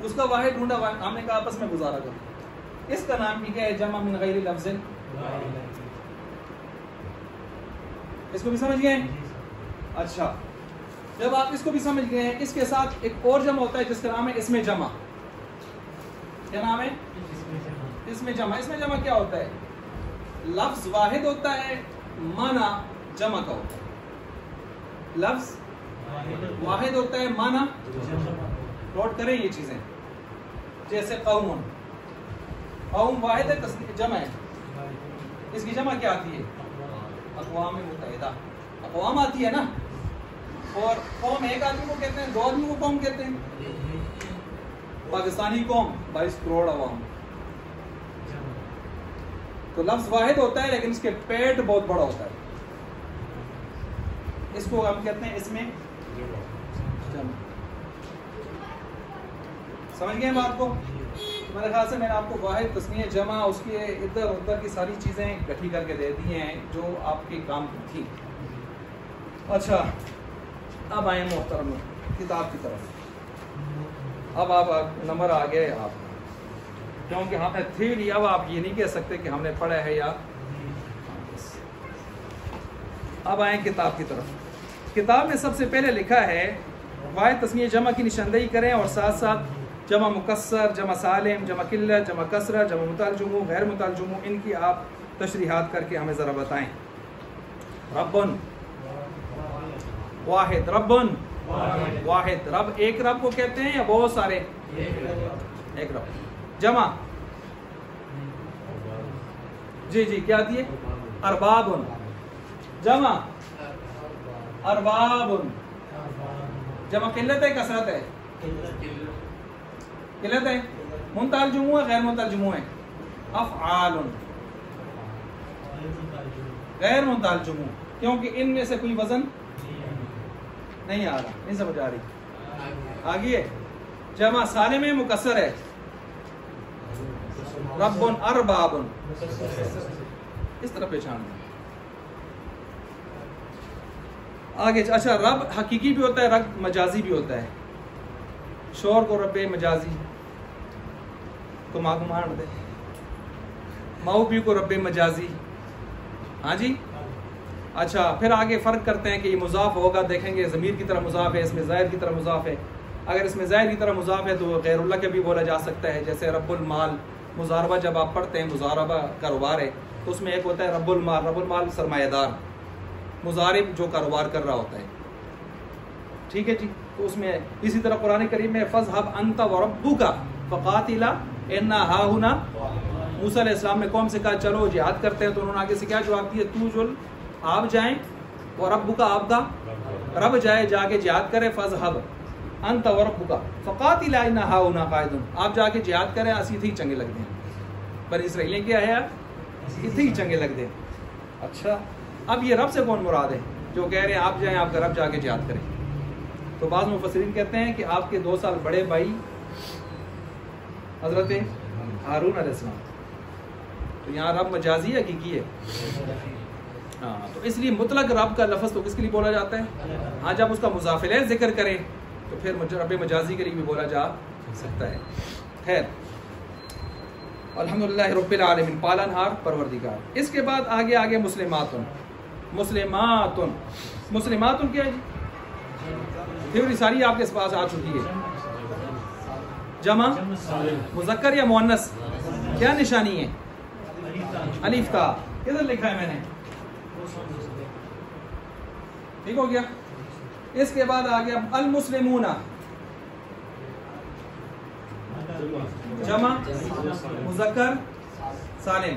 اس کا واحد ڈھونڈا، ہم نے کہا آپس میں گزارا کرو. اس کا نام بھی کیا ہے، جمع من غیر لفظ. اس کو بھی سمجھ گئے. اچھا جب آپ اس کو بھی سمجھ گئے ہیں، اس کے ساتھ ایک اور جمع ہوتا ہے جس کا نام ہے اسم جمع. کیا نام ہے، اسم جمع. اسم جمع کیا ہوتا ہے، لفظ واحد ہوتا ہے، معنی جمع کا ہوتا ہے. لفظ واحد ہوتا ہے، معنی. نوٹ کریں یہ چیزیں. جیسے قوم، قوم واحد ہے، جمع ہے. اس کی جمع کیا آتی ہے؟ اقوام متحدہ. اقوام آتی ہے نا. اور قوم ایک آدمی کو کہتے ہیں, 2 آدمی کو قوم کہتے ہیں. پاکستانی قوم 22 کروڑ عوام. تو لفظ واحد ہوتا ہے لیکن اس کے پیٹ بہت بڑا ہوتا ہے. اس کو ہم کہتے ہیں اس میں جمع. سمجھ گئے بات کو؟ میرے خیال سے میں نے آپ کو واحد تسنیہ جمع اس کے ادھر ادھر کی ساری چیزیں اکٹھی کر کے دے دی ہیں جو آپ کے کام کی تھی. اچھا اب آئیں محترم کتاب کی طرف. اب آپ نمبر آ گئے آپ, کیونکہ ہم نے تھیوری, اب آپ یہ نہیں کہہ سکتے کہ ہم نے پڑھا ہے یا. اب آئیں کتاب کی طرف. کتاب میں سب سے پہلے لکھا ہے واحد تسنیہ جمع کی نشاندہی کریں اور ساتھ ساتھ جمع مکسر, جمع سالم, جمع قلت, جمع کسرہ, جمع متعلجمو, غیر متعلجمو, ان کی آپ تشریحات کر کے ہمیں ذرا بتائیں. ربن واحد, ربن واحد. رب ایک رب کو کہتے ہیں یا بہت سارے؟ ایک رب. جمع جی جی کیا آتی ہے؟ اربابن. جمع اربابن. جمع قلت ہے کثرت ہے؟ قلت ہے. منتعلجمو ہے غیر منتعلجمو ہے؟ افعال. غیر منتعلجمو کیونکہ ان میں سے کوئی وزن نہیں آ رہا, نہیں سمجھ آ رہی. آگے جمع سالم ہے مکسر ہے؟ ربن اربابن. اس طرح پہچان دیں. آگے اچھا رب حقیقی بھی ہوتا ہے, رب مجازی بھی ہوتا ہے. شور کو رب مجازی تو ماں کو مار دے. موبی کو رب مجازی. ہاں جی. اچھا پھر آگے فرق کرتے ہیں کہ یہ مضاف ہوگا, دیکھیں گے ضمیر کی طرح مضاف ہے, اس میں زائد کی طرح مضاف ہے. اگر اس میں زائد کی طرح مضاف ہے تو غیر اللہ کے بھی بولا جا سکتا ہے. جیسے رب المال, مضاربہ جب آپ پڑھتے ہیں, مضاربہ کاروبار ہے تو اس میں ایک ہوتا ہے رب المال. رب المال سرمایہ دار, مضارب جو کاروبار کر رہا ہوتا ہے. ٹھیک ہے جی. تو اس میں اسی طرح قرآن کریم میں فَاذْهَبْ أَنْتَ وَرَبُّكَ فَقَاتِلَا إِنَّا هَاهُنَا. موسیٰ علیہ السلام نے قوم سے کہا چلو جہاد کرتے ہیں, تو انہوں نے آگے سے کیا جواب دیا؟ تو جو آپ جائیں, وربک آپ کا رب جائے, جا کے جہاد کرے. فَاذْهَبْ أَنْتَ وَرَبُّكَ فَقَاتِلَا إِنَّا هَاهُنَا قَاعِدُونَ. آپ جا کے جہاد کریں, اسی تھی چنگے لگ دیں. بنی اسرائیل کیا ہے یار, اسی چنگے لگ دیں. اچھا اب یہ رب سے کون مراد ہے جو کہہ رہے ہیں آپ جائیں, آپ کا رب جا کے جہاد کریں؟ تو بعض مفسرین کہتے ہیں کہ آپ کے 2 سال بڑے بھائی حضرت ہارون علیہ السلام. تو یہاں رب مجازی ہے حقیقی ہے؟ ہاں. تو اس لیے مطلق رب کا لفظ تو کس کے لیے بولا جاتا ہے؟ ہاں جب اس کا مضاف الیہ ذکر کریں تو پھر رب مجازی کے لیے بھی بولا جا سکتا ہے. خیر الحمدللہ رب العالمین, پالنہار پروردگار. اس کے بعد آگے مسلماتن. مسلماتن, مسلماتن کیا ہے جی؟ تھیوری ساری آپ کے پاس آ چکی ہے. جمع مذکر یا مؤنث, کیا نشانی ہے؟ الف تا. کدھر لکھا ہے میں نے؟ ٹھیک ہو گیا. اس کے بعد آ گیا المسلمون. جمع مذکر سالم.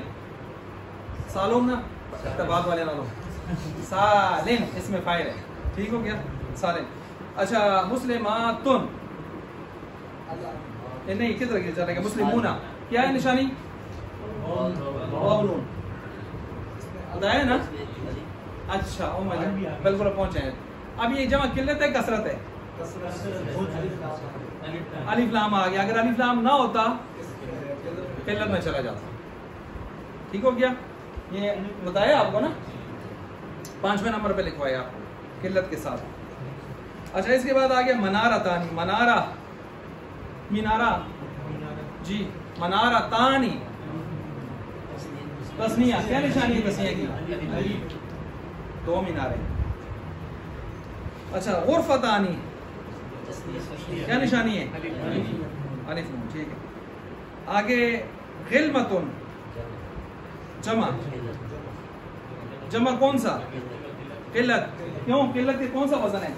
سالم نا اعتبار والے نہ لو, سالم اس میں فاعل ہے. ٹھیک ہو گیا سالم. اچھا مسلماتن نہیں کدھر چلے گا؟ مسلمون کیا ہے نشانی؟ بتایا نا. اچھا بالکل پہنچے ہیں. اب یہ جمع قلت ہے کثرت ہے؟ الف لام آ گیا. اگر الف لام نہ ہوتا قلت میں چلا جاتا. ٹھیک ہو گیا. یہ بتایا آپ کو نا, 5ویں نمبر پہ لکھوایا آپ کو قلت کے ساتھ. اچھا اس کے بعد آ گیا منارہ تانی. منارہ مینارہ جی, منارہ تانی تسنیہ. کیا نشانی ہے تسنیہ کی؟ 2 مینارے. اچھا غرفتانی کیا نشانی ہے؟ الف نون. ٹھیک ہے. آگے غلمتن جمع. جمع کون سا؟ قلت. کیوں قلت کے کون سا وزن ہے؟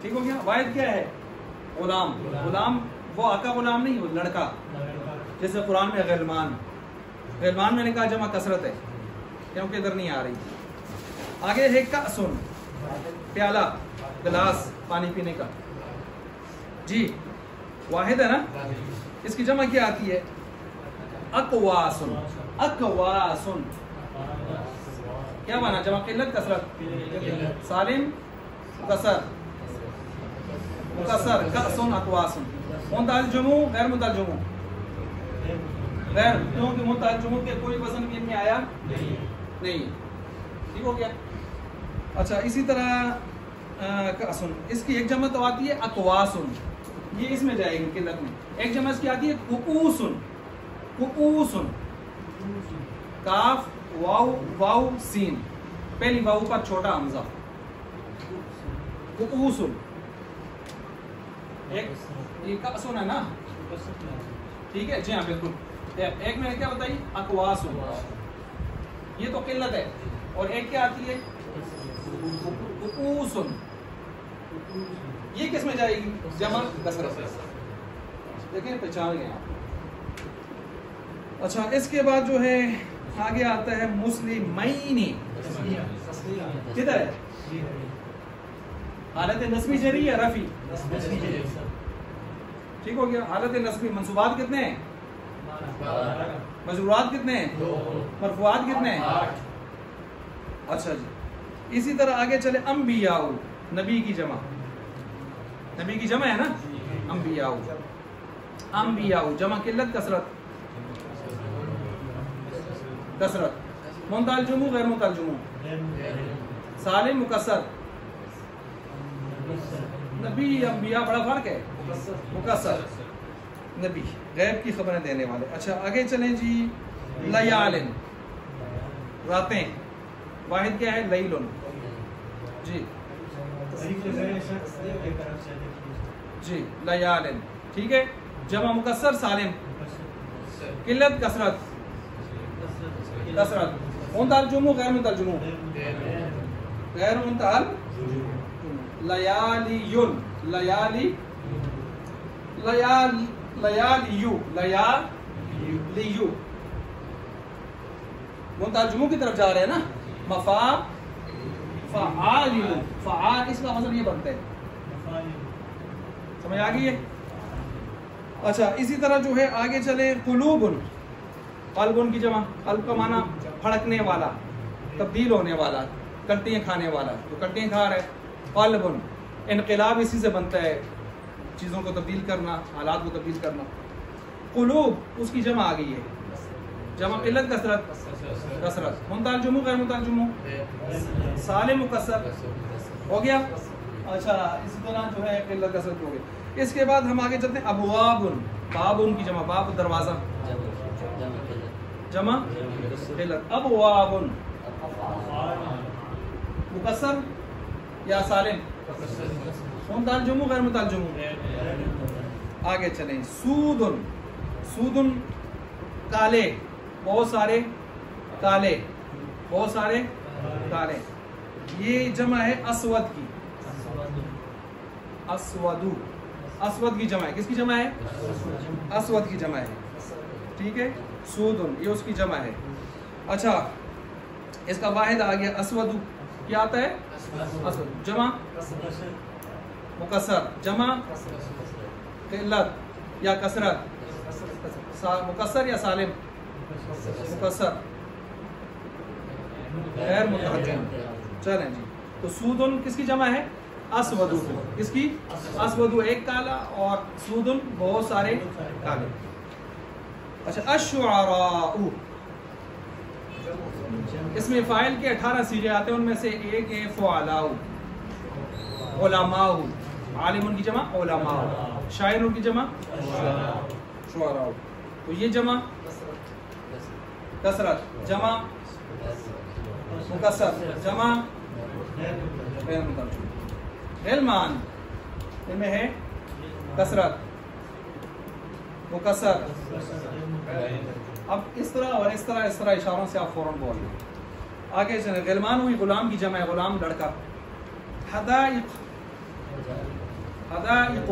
ٹھیک ہو گیا. واحد کیا ہے؟ غلام. غلام وہ آقا غلام نہیں, وہ لڑکا. جیسے قرآن میں غلمان غلمان میں نے کہا جمع کثرت ہے کیونکہ ادھر نہیں آ رہی. آگے ہے کأسن، پیالہ، گلاس پانی پینے کا. جی واحد ہے نا. اس کی جمع کیا آتی ہے؟ اکواسن. اکواسن کیا مانا؟ جمع قلت کثرت. سالم مکسر، مکسر کأسن اکواسن. متعلجمو غیر متعلجمو، غیر، کیونکہ متعلجمو کے کوئی وزن بھی میں آیا نہیں. ٹھیک ہو گیا. اچھا اسی طرح کأسن، اس کی ایک جمع تو آتی ہے اکواسن، یہ اس میں جائے گی قلت میں. ایک جمع اس کی آتی ہے کؤوسن. کؤوسن، کاف واو واو سین، پہلی واو پر چھوٹا حمزہ. کؤوسن ایک، یہ کأسن ہے نا. ٹھیک ہے جی ہاں بالکل. ایک میں نے کیا بتائی؟ اکواسن، یہ تو قلت ہے. اور ایک کیا آتی ہے؟ کؤوسن، یہ کس میں جائے گی؟ جمع کثرت. دیکھیں پہچان گئے آپ. اچھا اس کے بعد جو ہے آگے آتا ہے مسلمین. کدھر ہے؟ حالت نصبی جری یا رفی؟ ٹھیک ہو گیا. حالت نصبی. منصوبات کتنے ہیں؟ مجرورات کتنے ہیں؟ مرفوعات کتنے ہیں؟ اچھا جی اسی طرح آگے چلے. انبیاء، نبی کی جمع. نبی کی جمع ہے نا انبیاء. انبیاء جمع قلت کثرت. کثرت. متعلجمو غیر متعلجمو، سالم مکسر. نبی انبیاء بڑا فرق ہے. مکسر نبی، غیب کی خبریں دینے والے. اچھا آگے چلیں جی. لیالن، راتیں. واحد کیا ہے؟ لیلن. جی جی لیالن. ٹھیک ہے. جمع مکسر سالم، قلت کثرت. کثرت. متعلجمو غیر متعلجمو، غیر متعلجمو. لیالیون، لیالی، لیالیو، لیالیو. متعلجمو کی طرف جا رہے ہیں نا. مفا فعالیو، فعال اس کا مطلب یہ بنتا ہے. سمجھ آ گئی ہے. اچھا اسی طرح جو ہے آگے چلے. قلوبن، قلبن کی جمع. قلب کا معنی پھڑکنے والا، تبدیل ہونے والا، کٹیاں کھانے والا، جو کٹیاں کھا رہے. قلبن، انقلاب اسی سے بنتا ہے، چیزوں کو تبدیل کرنا، حالات کو تبدیل کرنا. قلوب اس کی جمع آ گئی ہے. جمع قلت کثرت. کثرت. متعلجمو غیر متعلجمو، سالم مکسر. ہو گیا. اچھا اسی طرح جو ہے قلت کثرت ہو گئی. اس کے بعد ہم آگے چلتے ہیں. ابوابن، بابن کی جمع. باب دروازہ، جمع قلت. ابوابن مکسر یا سالم؟ متعلجمو غیر متعلجمو. آگے چلیں. سودن، سودن کالے، بہت سارے کالے، بہت سارے کالے. یہ جمع ہے اسود کی. اسودو، اسود کی جمع ہے. کس کی جمع ہے؟ اسود کی جمع ہے. ٹھیک ہے. سودن یہ اس کی جمع ہے. اچھا اس کا واحد آ گیا اسودو. کیا آتا ہے؟ اسود. جمع مکسر. جمع قلت یا کثرت. مکسر یا سالم؟ مکسر. غیر متعلجم. چلیں جی. تو سودن کس کی جمع ہے؟ اسودو. کس کی؟ اسودو ایک کالا، اور سودن بہت سارے کالے. اچھا الشعراء، اس میں فاعل کے 18 صیغے آتے ہیں، ان میں سے ایک ہے فعلاء. علماء، عالم کی جمع علماء، شاعر کی جمع شعراء. تو یہ جمع کثرت، جمع مکسر، جمع غیر متعلجم. علمان ان میں ہے کثرت، مکسر. اب اس طرح اور اس طرح اشاروں سے آپ فوراً بول لیں. آگے چلیں. غلمان ہوئی غلام کی جمع ہے، غلام لڑکا. حدائق، حدائق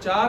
4।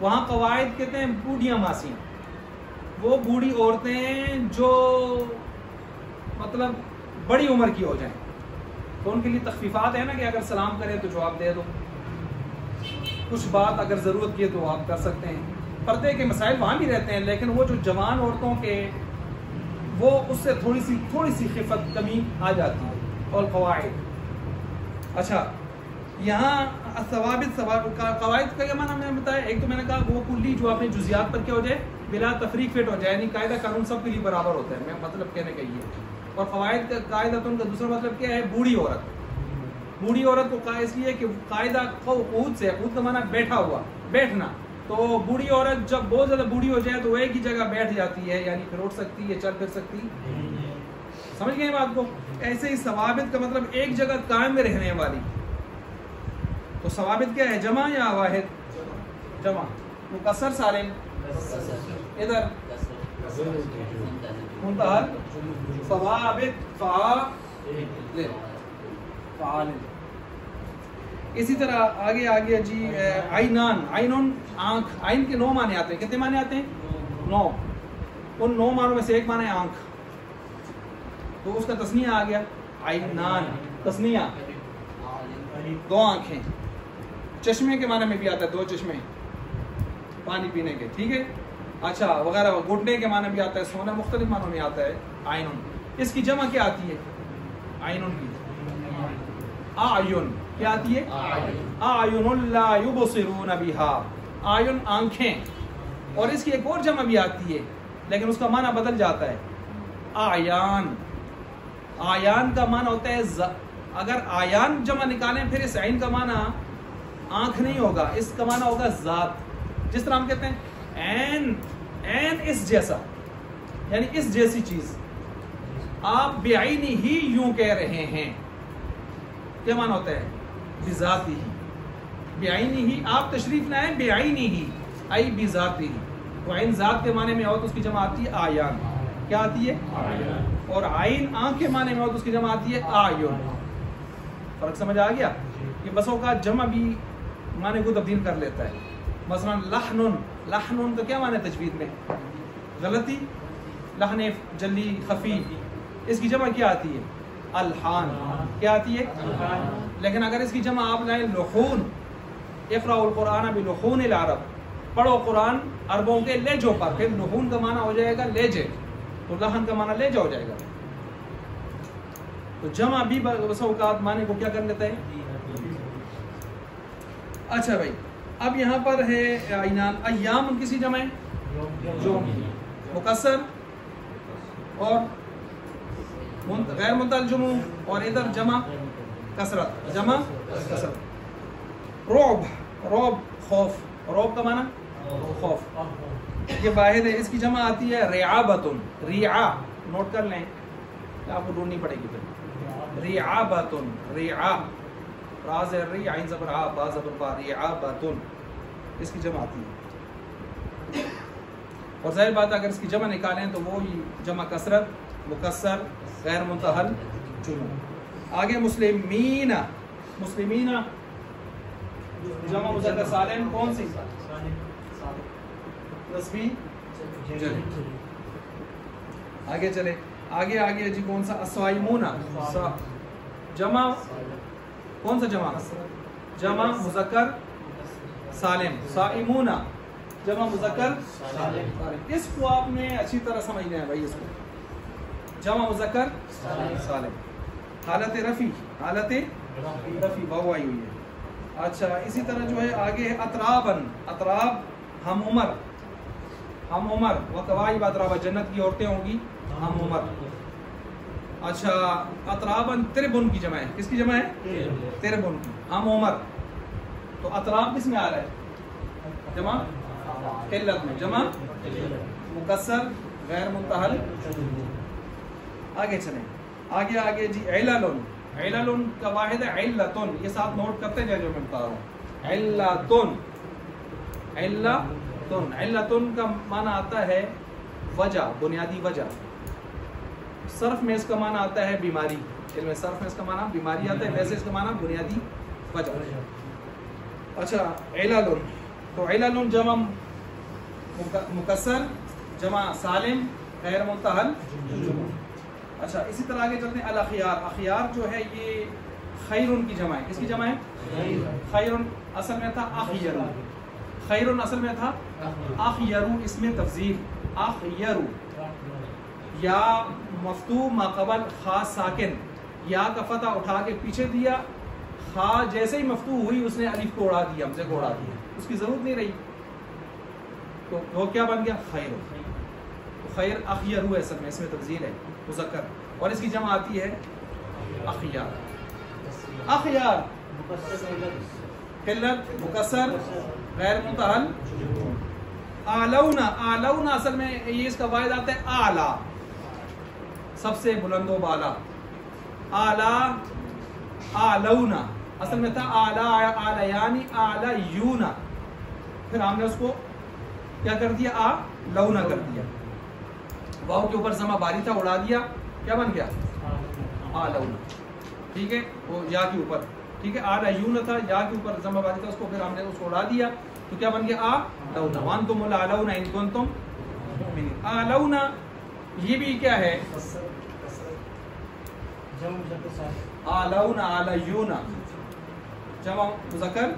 وہاں قواعد کہتے ہیں بوڑھیاں ماسیاں، وہ بوڑھی عورتیں جو مطلب بڑی عمر کی ہو جائیں تو ان کے لیے تخفیفات ہیں نا کہ اگر سلام کرے تو جواب دے دو، کچھ بات اگر ضرورت کی ہے تو آپ کر سکتے ہیں. پردے کے مسائل وہاں بھی رہتے ہیں، لیکن وہ جو جوان عورتوں کے وہ اس سے تھوڑی سی خفت کمی آ جاتی ہے. اور قواعد، اچھا یہاں ثوابت قواعد کا کیا معنی میں نے بتایا. ایک تو میں نے کہا وہ کلی جو اپنے جزیات پر کیا ہو جائے بلا تفریق فٹ ہو جائے، یعنی قاعدہ قانون سب کے لیے برابر ہوتا ہے، میں مطلب کہنے کا یہ. اور قواعد کا قاعدۃ کا دوسرا مطلب کیا ہے؟ بوڑھی عورت. بوڑھی عورت کو اس لیے کہ قاعدہ قعود سے، قعود کا معنی بیٹھا ہوا، بیٹھنا. تو بوڑھی عورت جب بہت زیادہ بوڑھی ہو جائے تو وہ ایک ہی جگہ بیٹھ جاتی ہے، یعنی پھر اٹھ سکتی ہے، چل پھر سکتی. سمجھ گئے بات کو؟ ایسے ہی ثوابت کا مطلب ایک جگہ قائم میں رہنے والی. تو ثوابت کیا ہے؟ جمع یا واحد؟ جمع. مکسر سالم، ادھر منتہل ثوابت فعال. اسی طرح آگے جی عینان. عینون آنکھ. عین کے 9 معنی آتے ہیں. کتنے معنی آتے ہیں؟ 9. ان 9 معنوں میں سے ایک معنی ہے آنکھ، تو اس کا تسنیہ آ گیا عینان. تسنیہ 2 آنکھیں. چشمے کے معنی میں بھی آتا ہے 2 چشمے پانی پینے کے، ٹھیک ہے. اچھا وغیرہ. گھٹنے کے معنی بھی آتا ہے، سونا. مختلف معنوں میں آتا ہے عینون. اس کی جمع کیا آتی ہے؟ عینون کی اعین. کیا آتی ہے؟ اعین لا یبصرون بها. اعین آنکھیں. اور اس کی ایک اور جمع بھی آتی ہے لیکن اس کا معنی بدل جاتا ہے اعیان. آیان کا معنی ہوتا ہے اگر آیان جمع نکالیں پھر اس عین کا معنی آنکھ نہیں ہوگا، اس کا معنی ہوگا ذات. جس طرح ہم کہتے ہیں عین اس جیسا، یعنی اس جیسی چیز. آپ بعینی ہی یوں کہہ رہے ہیں، کیا معنی ہوتا ہے؟ بذاتی ہی. بعینی ہی آپ تشریف لائیں، بعینی ہی ای بذاتی ہی. تو عین ذات کے معنی میں ہو تو اس کی جمع آتی ہے آیان. کیا آتی ہے؟ اور عین آنکھ کے معنی میں ہو تو اس کی جمع آتی ہے اعین. فرق سمجھ آ گیا؟ کہ بسوں کا جمع بھی معنی کو تبدیل کر لیتا ہے. مثلا لحن. لحن کا کیا معنی ہے تجوید میں؟ غلطی. لحن جلی خفی. اس کی جمع کیا آتی ہے؟ الحان. کیا آتی ہے؟ لیکن اگر اس کی جمع آپ لائیں لحون، اقرأوا القرآن بلحون العرب، پڑھو قرآن عربوں کے لہجوں پر، پھر لحون کا معنی ہو جائے گا لہجے، تو لحن کا معنی لہجہ ہو جائے گا. تو جمع بھی بس اوقات معنی کو کیا کر لیتا ہے. اچھا بھائی اب یہاں پر ہے عینان. ایام ان کسی جمع ہے جو مکسر اور غیر مترجم، اور ادھر جمع کثرت. جمع کثرت. رعب. رعب خوف. رعب کا معنی خوف. یہ واحد ہے. اس کی جمع آتی ہے رعابتن. ریعا نوٹ کر لیں، آپ کو ڈھونڈنی پڑے گی پھر. ریعابتن. ریعا راز ری عین زبر آ با زبر با. ریعابتن اس کی جمع آتی ہے. اور ظاہر بات اگر اس کی جمع نکالیں تو وہی جمع کثرت، مکسر، غیر منتہل جمع. آگے مسلمین. مسلمین جمع مذکر سالم کون سی؟ نسبی جلی. آگے چلے. آگے جی کون سا؟ الصائمون. جمع کون سا جمع؟ جمع مذکر سالم. صائمون جمع مذکر سالم. اس کو آپ نے اچھی طرح سمجھنا ہے بھائی. اس کو جمع مذکر سالم. حالت رفی. حالت رفی واو آئی ہوئی ہے. اچھا اسی طرح جو ہے آگے ہے اطرابن. اطراب ہم عمر. ہم عمر و قوائب اطرابا. جنت کی عورتیں ہوں گی ہم عمر. اچھا اطرابن تربن کی جمع ہے. کس کی جمع ہے؟ تربن کی. ہم عمر. تو اطراب کس میں آ رہا ہے؟ جمع قلت میں. جمع مکسر غیر منتہل. آگے چلیں. آگے جی عللن. عللن کا واحد ہے علتن. یہ ساتھ نوٹ کرتے جائے جو میں بتا رہا ہوں. علتن. علتن. علتن کا معنی آتا ہے وجہ، بنیادی وجہ. صرف میں اس کا معنی آتا ہے بیماری. علم صرف میں اس کا معنی بیماری آتا ہے، ویسے اس کا معنی بنیادی وجہ. اچھا عللن. تو علل جمع مکسر جمع سالم غیر منتہل جمع. اچھا اسی طرح آگے چلتے ہیں. الاخیار، اخیار جو ہے یہ خیرن کی جمع ہے. کس کی جمع ہے؟ خیرن اصل میں تھا اخیرو. خیرن اصل میں تھا اخیرو، اس میں تفضیل اخیرو. یا مفتوح ما قبل خا ساکن، یا کا فتح اٹھا کے پیچھے دیا، خا جیسے ہی مفتوح ہوئی اس نے الف کو اڑا دیا، ہمزے کو اڑا دیا، اس کی ضرورت نہیں رہی، تو وہ کیا بن گیا؟ خیر. خیر اخیرو ہے، اصل میں اس میں تفضیل ہے مذکر، اور اس کی جمع آتی ہے اخیار. اخیار قلت مکسر غیر منتہل. اعلونا، اعلونا اصل میں یہ اس کا واحد آتا ہے اعلی، سب سے بلند و بالا. اعلی اعلونا اصل میں تھا اعلی اعلیانی اعلیونا، پھر ہم نے اس کو کیا کر دیا؟ اعلونا کر دیا. واو کے اوپر زما باری تھا، اڑا دیا، کیا بن گیا؟ اعلونا. ٹھیک ہے، وہ یا کے اوپر، ٹھیک ہے، اعلیونا تھا، یا کے اوپر زما باری تھا، اس کو پھر ہم نے اس کو اڑا دیا، تو کیا بن گیا؟ اعلونا. وانتم الاعلون ان کنتم مؤمنین. اعلونا یہ بھی کیا ہے؟ اعلونا اعلیونا جمع مذکر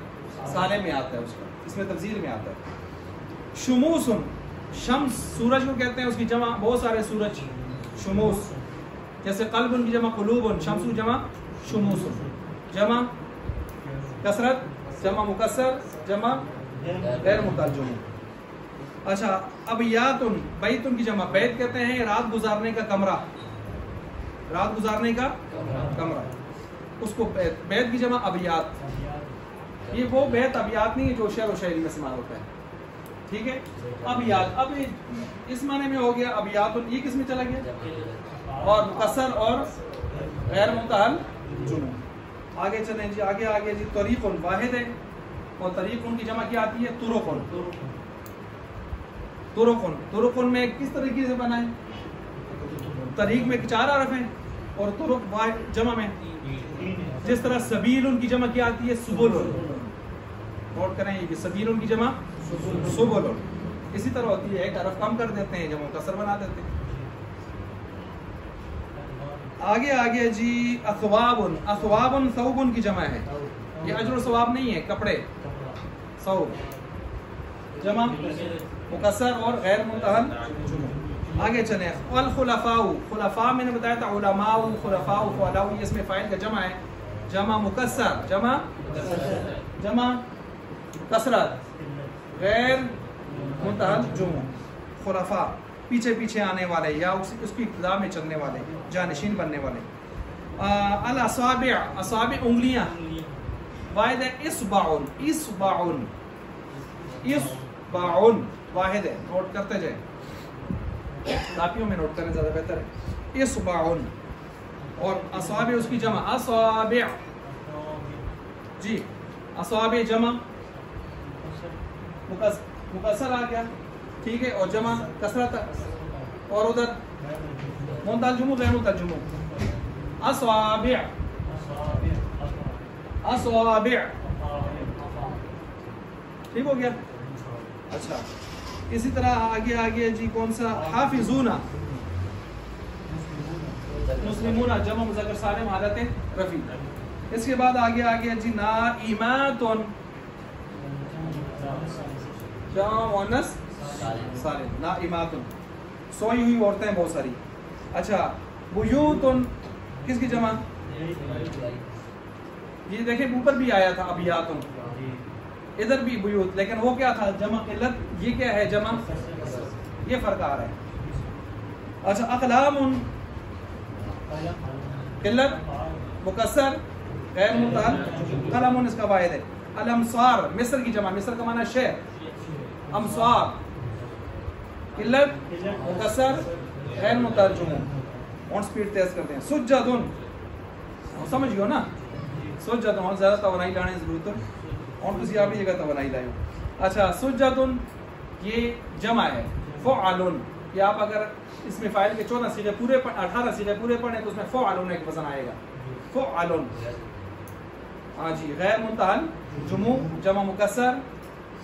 سالم میں آتا ہے، اس کا اس میں تفضیل میں آتا ہے. شموسن، شمس سورج کو کہتے ہیں، اس کی جمع بہت سارے سورج شموس، جیسے قلب کی جمع قلوب، شمس جمع شموس، جمع کثرت جمع مکسر جمع غیر مترجم. اچھا ابیاتن، بیتن کی جمع بیت کہتے ہیں رات گزارنے کا کمرہ، رات گزارنے کا کمرہ، اس کو بیت کی جمع ابیات. یہ وہ بیت ابیات نہیں ہے جو شعر و شاعری میں استعمال ہوتا ہے، ٹھیک ہے. ابیات اب اس معنی میں ہو گیا ابیات، یہ کس میں چلا گیا؟ اور مکسر اور غیر منتہل جمع. آگے چلیں جی، آگے آگے جی. طریق واحد ہے، اور طریق کی جمع کیا آتی ہے؟ طرق. طرق، طرق میں کس طریقے سے بنائیں؟ طریق میں 4 حرف ہیں، اور طرق جمع میں جس طرح سبیل کی جمع کیا آتی ہے؟ سبل. نوٹ کریں یہ کہ سبیل کی جمع سبل، اسی طرح ہوتی ہے، ایک حرف کم کر دیتے ہیں، جمع مکسر بنا دیتے ہیں. آگے آگے جی. اثواب، اثواب ثوب کی جمع ہے، یہ اجر و ثواب نہیں ہے، کپڑے. ثوب جمع مکسر اور غیر منتہل جمع. آگے چلیں. الخلفاء، خلفاء میں نے بتایا تھا علماء، خلفاء فعلاء، یہ اس میں فاعل کا جمع ہے، جمع مکسر جمع کثرت غیر منتہل جمع. خلفاء پیچھے پیچھے آنے والے، یا اس کی ابتدا میں چلنے والے، جانشین بننے والے. الاصابع، اصابع انگلیاں، واحد ہے اصبعن، اصبعن، اصبعن واحد ہے، نوٹ کرتے جائیں، کاپیوں میں نوٹ کریں زیادہ بہتر ہے. اصبعن. اور اصابع اس کی جمع اصابع جی. اصابع جمع مکسر آ گیا، ٹھیک ہے، اور جمع کثرت. اور ادھر منتجم غیر منتجم. اصابع، اصابع، ٹھیک ہو گیا. اچھا اسی طرح آگے آگے جی. کون سا؟ حافظون، مسلمون جمع مذکر سالم حالت رفیع. اس کے بعد آگے آگے جی. نائمات جمع مؤنث سالم، نائمات، سوئی ہوئی عورتیں بہت ساری. اچھا بیوت کس کی جمع؟ یہ دیکھیں اوپر بھی آیا تھا ابیات، ادھر بھی بیوت، لیکن وہ کیا تھا؟ جمع قلت. یہ کیا ہے؟ جمع. یہ فرق آ رہا ہے. اچھا اقلام قلت مکسر غیر منتہل، قلم اس کا واحد ہے. الامصار مصر کی جمع، مصر کا معنی شہر، امصار قلت مکسر غیر منتہل جمع. اور سپیڈ تیز کرتے ہیں. سجدن، سمجھ گئے نا، سجدن اور زیادہ توانائی لانے ضرورت ہے، اور کسی آپ جگہ توانائی لائے. اچھا سجدن یہ جمع ہے. فعلن، یہ آپ اگر اس میں فاعل کے 14 صیغے پورے 18 صیغے پورے پڑھیں تو اس میں فعلن ایک وزن آئے گا. فعلن. ہاں جی. غیر منتہل جمع، جمع مکسر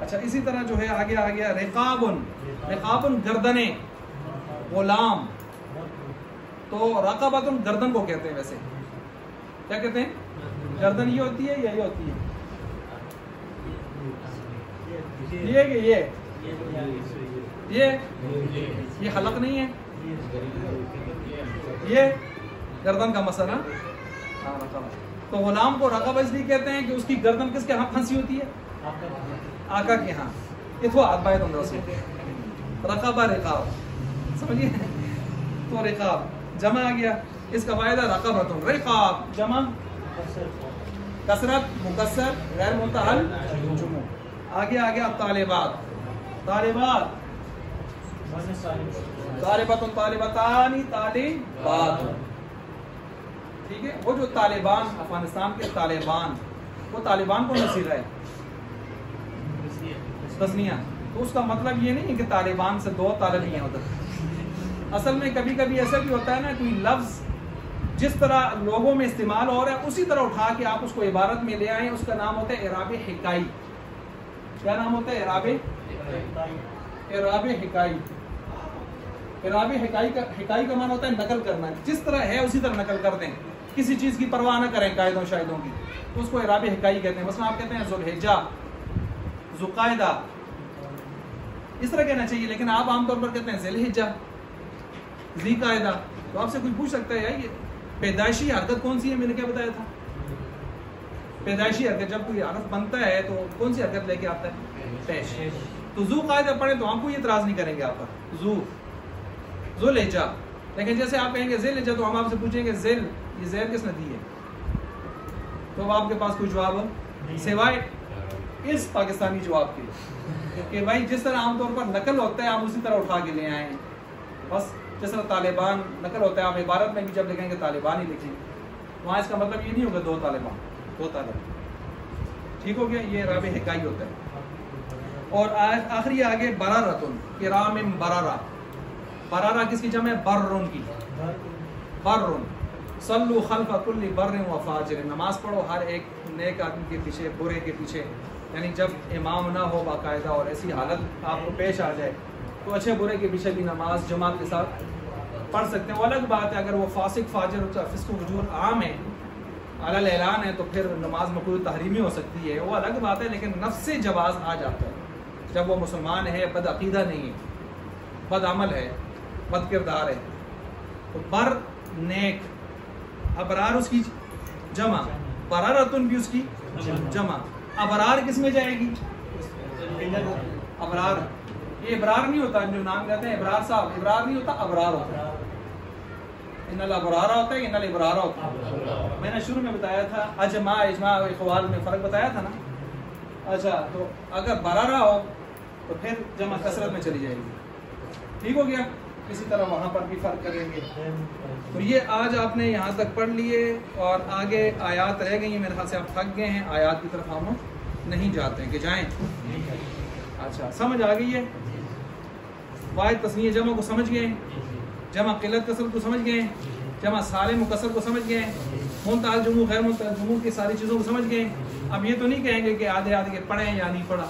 اچھا اسی طرح جو ہے آگے آ گیا رقابن، رقابن گردنیں، غلام. تو رقبتن گردن کو کہتے ہیں، ویسے کیا کہتے ہیں؟ گردن یہ ہوتی ہے یا یہ ہوتی ہے؟ یہ کہ یہ حلق نہیں ہے، یہ گردن کا مسئلہ. تو غلام کو رقبہ اس لیے کہتے ہیں کہ اس کی گردن کس کے ہاں پھنسی ہوتی ہے؟ آقا کے ہاں. یہ تو آدھا ہے سے رقبہ رقاب، سمجھیے. تو رقاب جمع آ گیا، اس کا فائدہ رقبۃ، رقاب جمع کثرت، مکسر، غیر متحل جمع. آگے آ گیا طالبات، طالبات طالبۃ، طالبتان، طالبات. ٹھیک ہے. وہ جو طالبان افغانستان کے طالبان، وہ طالبان کو نصیحت ہے تسنیہ. تو اس کا مطلب یہ نہیں ہے کہ طالبان سے دو طالب ہی ہیں ادھر. اصل میں کبھی کبھی ایسا بھی ہوتا ہے نا، کوئی لفظ جس طرح لوگوں میں استعمال ہو رہا ہے اسی طرح اٹھا کے آپ اس کو عبارت میں لے آئیں. اس کا نام ہوتا ہے اعراب حکائی. کیا نام ہوتا ہے؟ اعراب حکائی. اعراب حکائی کا معنی ہوتا ہے نقل کرنا، جس طرح ہے اسی طرح نقل کر دیں، کسی چیز کی پرواہ نہ کریں قاعدوں شاہدوں کی. تو اس کو اعراب حکائی کہتے ہیں. مثلا آپ کہتے ہیں ذوالحجہ، ذوالقعدہ، اس طرح کہنا چاہیے، لیکن آپ عام طور پر کہتے ہیں ذی الحجہ، ذی قاعدہ. تو آپ سے کوئی پوچھ سکتا ہے یہ پیدائشی حرکت کون سی ہے؟ میں نے کیا بتایا تھا؟ پیدائشی حرکت. جب کوئی حرف بنتا ہے تو کون سی حرکت لے کے آتا ہے؟ پیش. تو ذو قاعدہ پڑھیں تو ہم کو یہ اعتراض نہیں کریں گے آپ پر، ذو الحجہ. لیکن جیسے آپ کہیں گے ذی الحجہ تو ہم آپ سے پوچھیں گے ذیل، یہ زیر کس نے دی ہے؟ تو آپ کے پاس کوئی جواب سوائے اس پاکستانی جواب کے کہ بھائی جس طرح عام طور پر نقل ہوتا ہے آپ اسی طرح اٹھا کے لے آئیں. بس جس طرح طالبان نقل ہوتا ہے آپ عبارت میں بھی جب لکھیں گے طالبان ہی لکھیں، وہاں اس کا مطلب یہ نہیں ہوگا دو طالبان، دو طالب. ٹھیک ہو گیا. یہ راب حکائی ہوتا ہے. اور آخری آگے برارتن، کرام برارہ. برارہ کس کی جمع ہے؟ برن کی. برن. صلو خلف کل بر و فاجر، نماز پڑھو ہر ایک نیک آدمی کے پیچھے، برے کے پیچھے. یعنی جب امام نہ ہو باقاعدہ اور ایسی حالت آپ کو پیش آ جائے تو اچھے برے کے پیچھے بھی نماز جماعت کے ساتھ پڑھ سکتے ہیں. وہ الگ بات ہے اگر وہ فاسق فاجر فسق و فجور عام ہے، علی اعلان ہے، تو پھر نماز مکروہ تحریمی ہو سکتی ہے، وہ الگ بات ہے. لیکن نفس جواز آ جاتا ہے جب وہ مسلمان ہے، بد عقیدہ نہیں ہے، بد عمل ہے، بد کردار ہے. تو بر نیک، ابرار اس کی جمع، برارتن بھی اس کی جمع. ابرار کس میں جائے گی؟ ابرار. یہ ابرار نہیں ہوتا جو نام کہتے ہیں ابرار صاحب، ابرار نہیں ہوتا، ابرار ہوتا ہے. ان الابرارہ ہوتا ہے، ان الابرارہ ہوتا ہے. میں نے شروع میں بتایا تھا اجماع، اجماع اور اقوال میں فرق بتایا تھا نا. اچھا تو اگر برارہ ہو تو پھر جمع کثرت میں چلی جائے گی. ٹھیک ہو گیا. اسی طرح وہاں پر بھی فرق کریں گے. تو یہ آج آپ نے یہاں تک پڑھ لیے اور آگے آیات رہ گئی ہیں. میرے خیال سے آپ تھک گئے ہیں، آیات کی طرف ہم نہیں جاتے ہیں کہ جائیں. اچھا سمجھ آ گئی ہے؟ واحد تثنیہ جمع کو سمجھ گئے، جمع قلت کثرت کو سمجھ گئے، جمع سالم مکسر کو سمجھ گئے، منتہل جموع غیر منتہل جموع کی ساری چیزوں کو سمجھ گئے. اب یہ تو نہیں کہیں گے کہ آدھے آدھے کے پڑھیں یا نہیں پڑھا.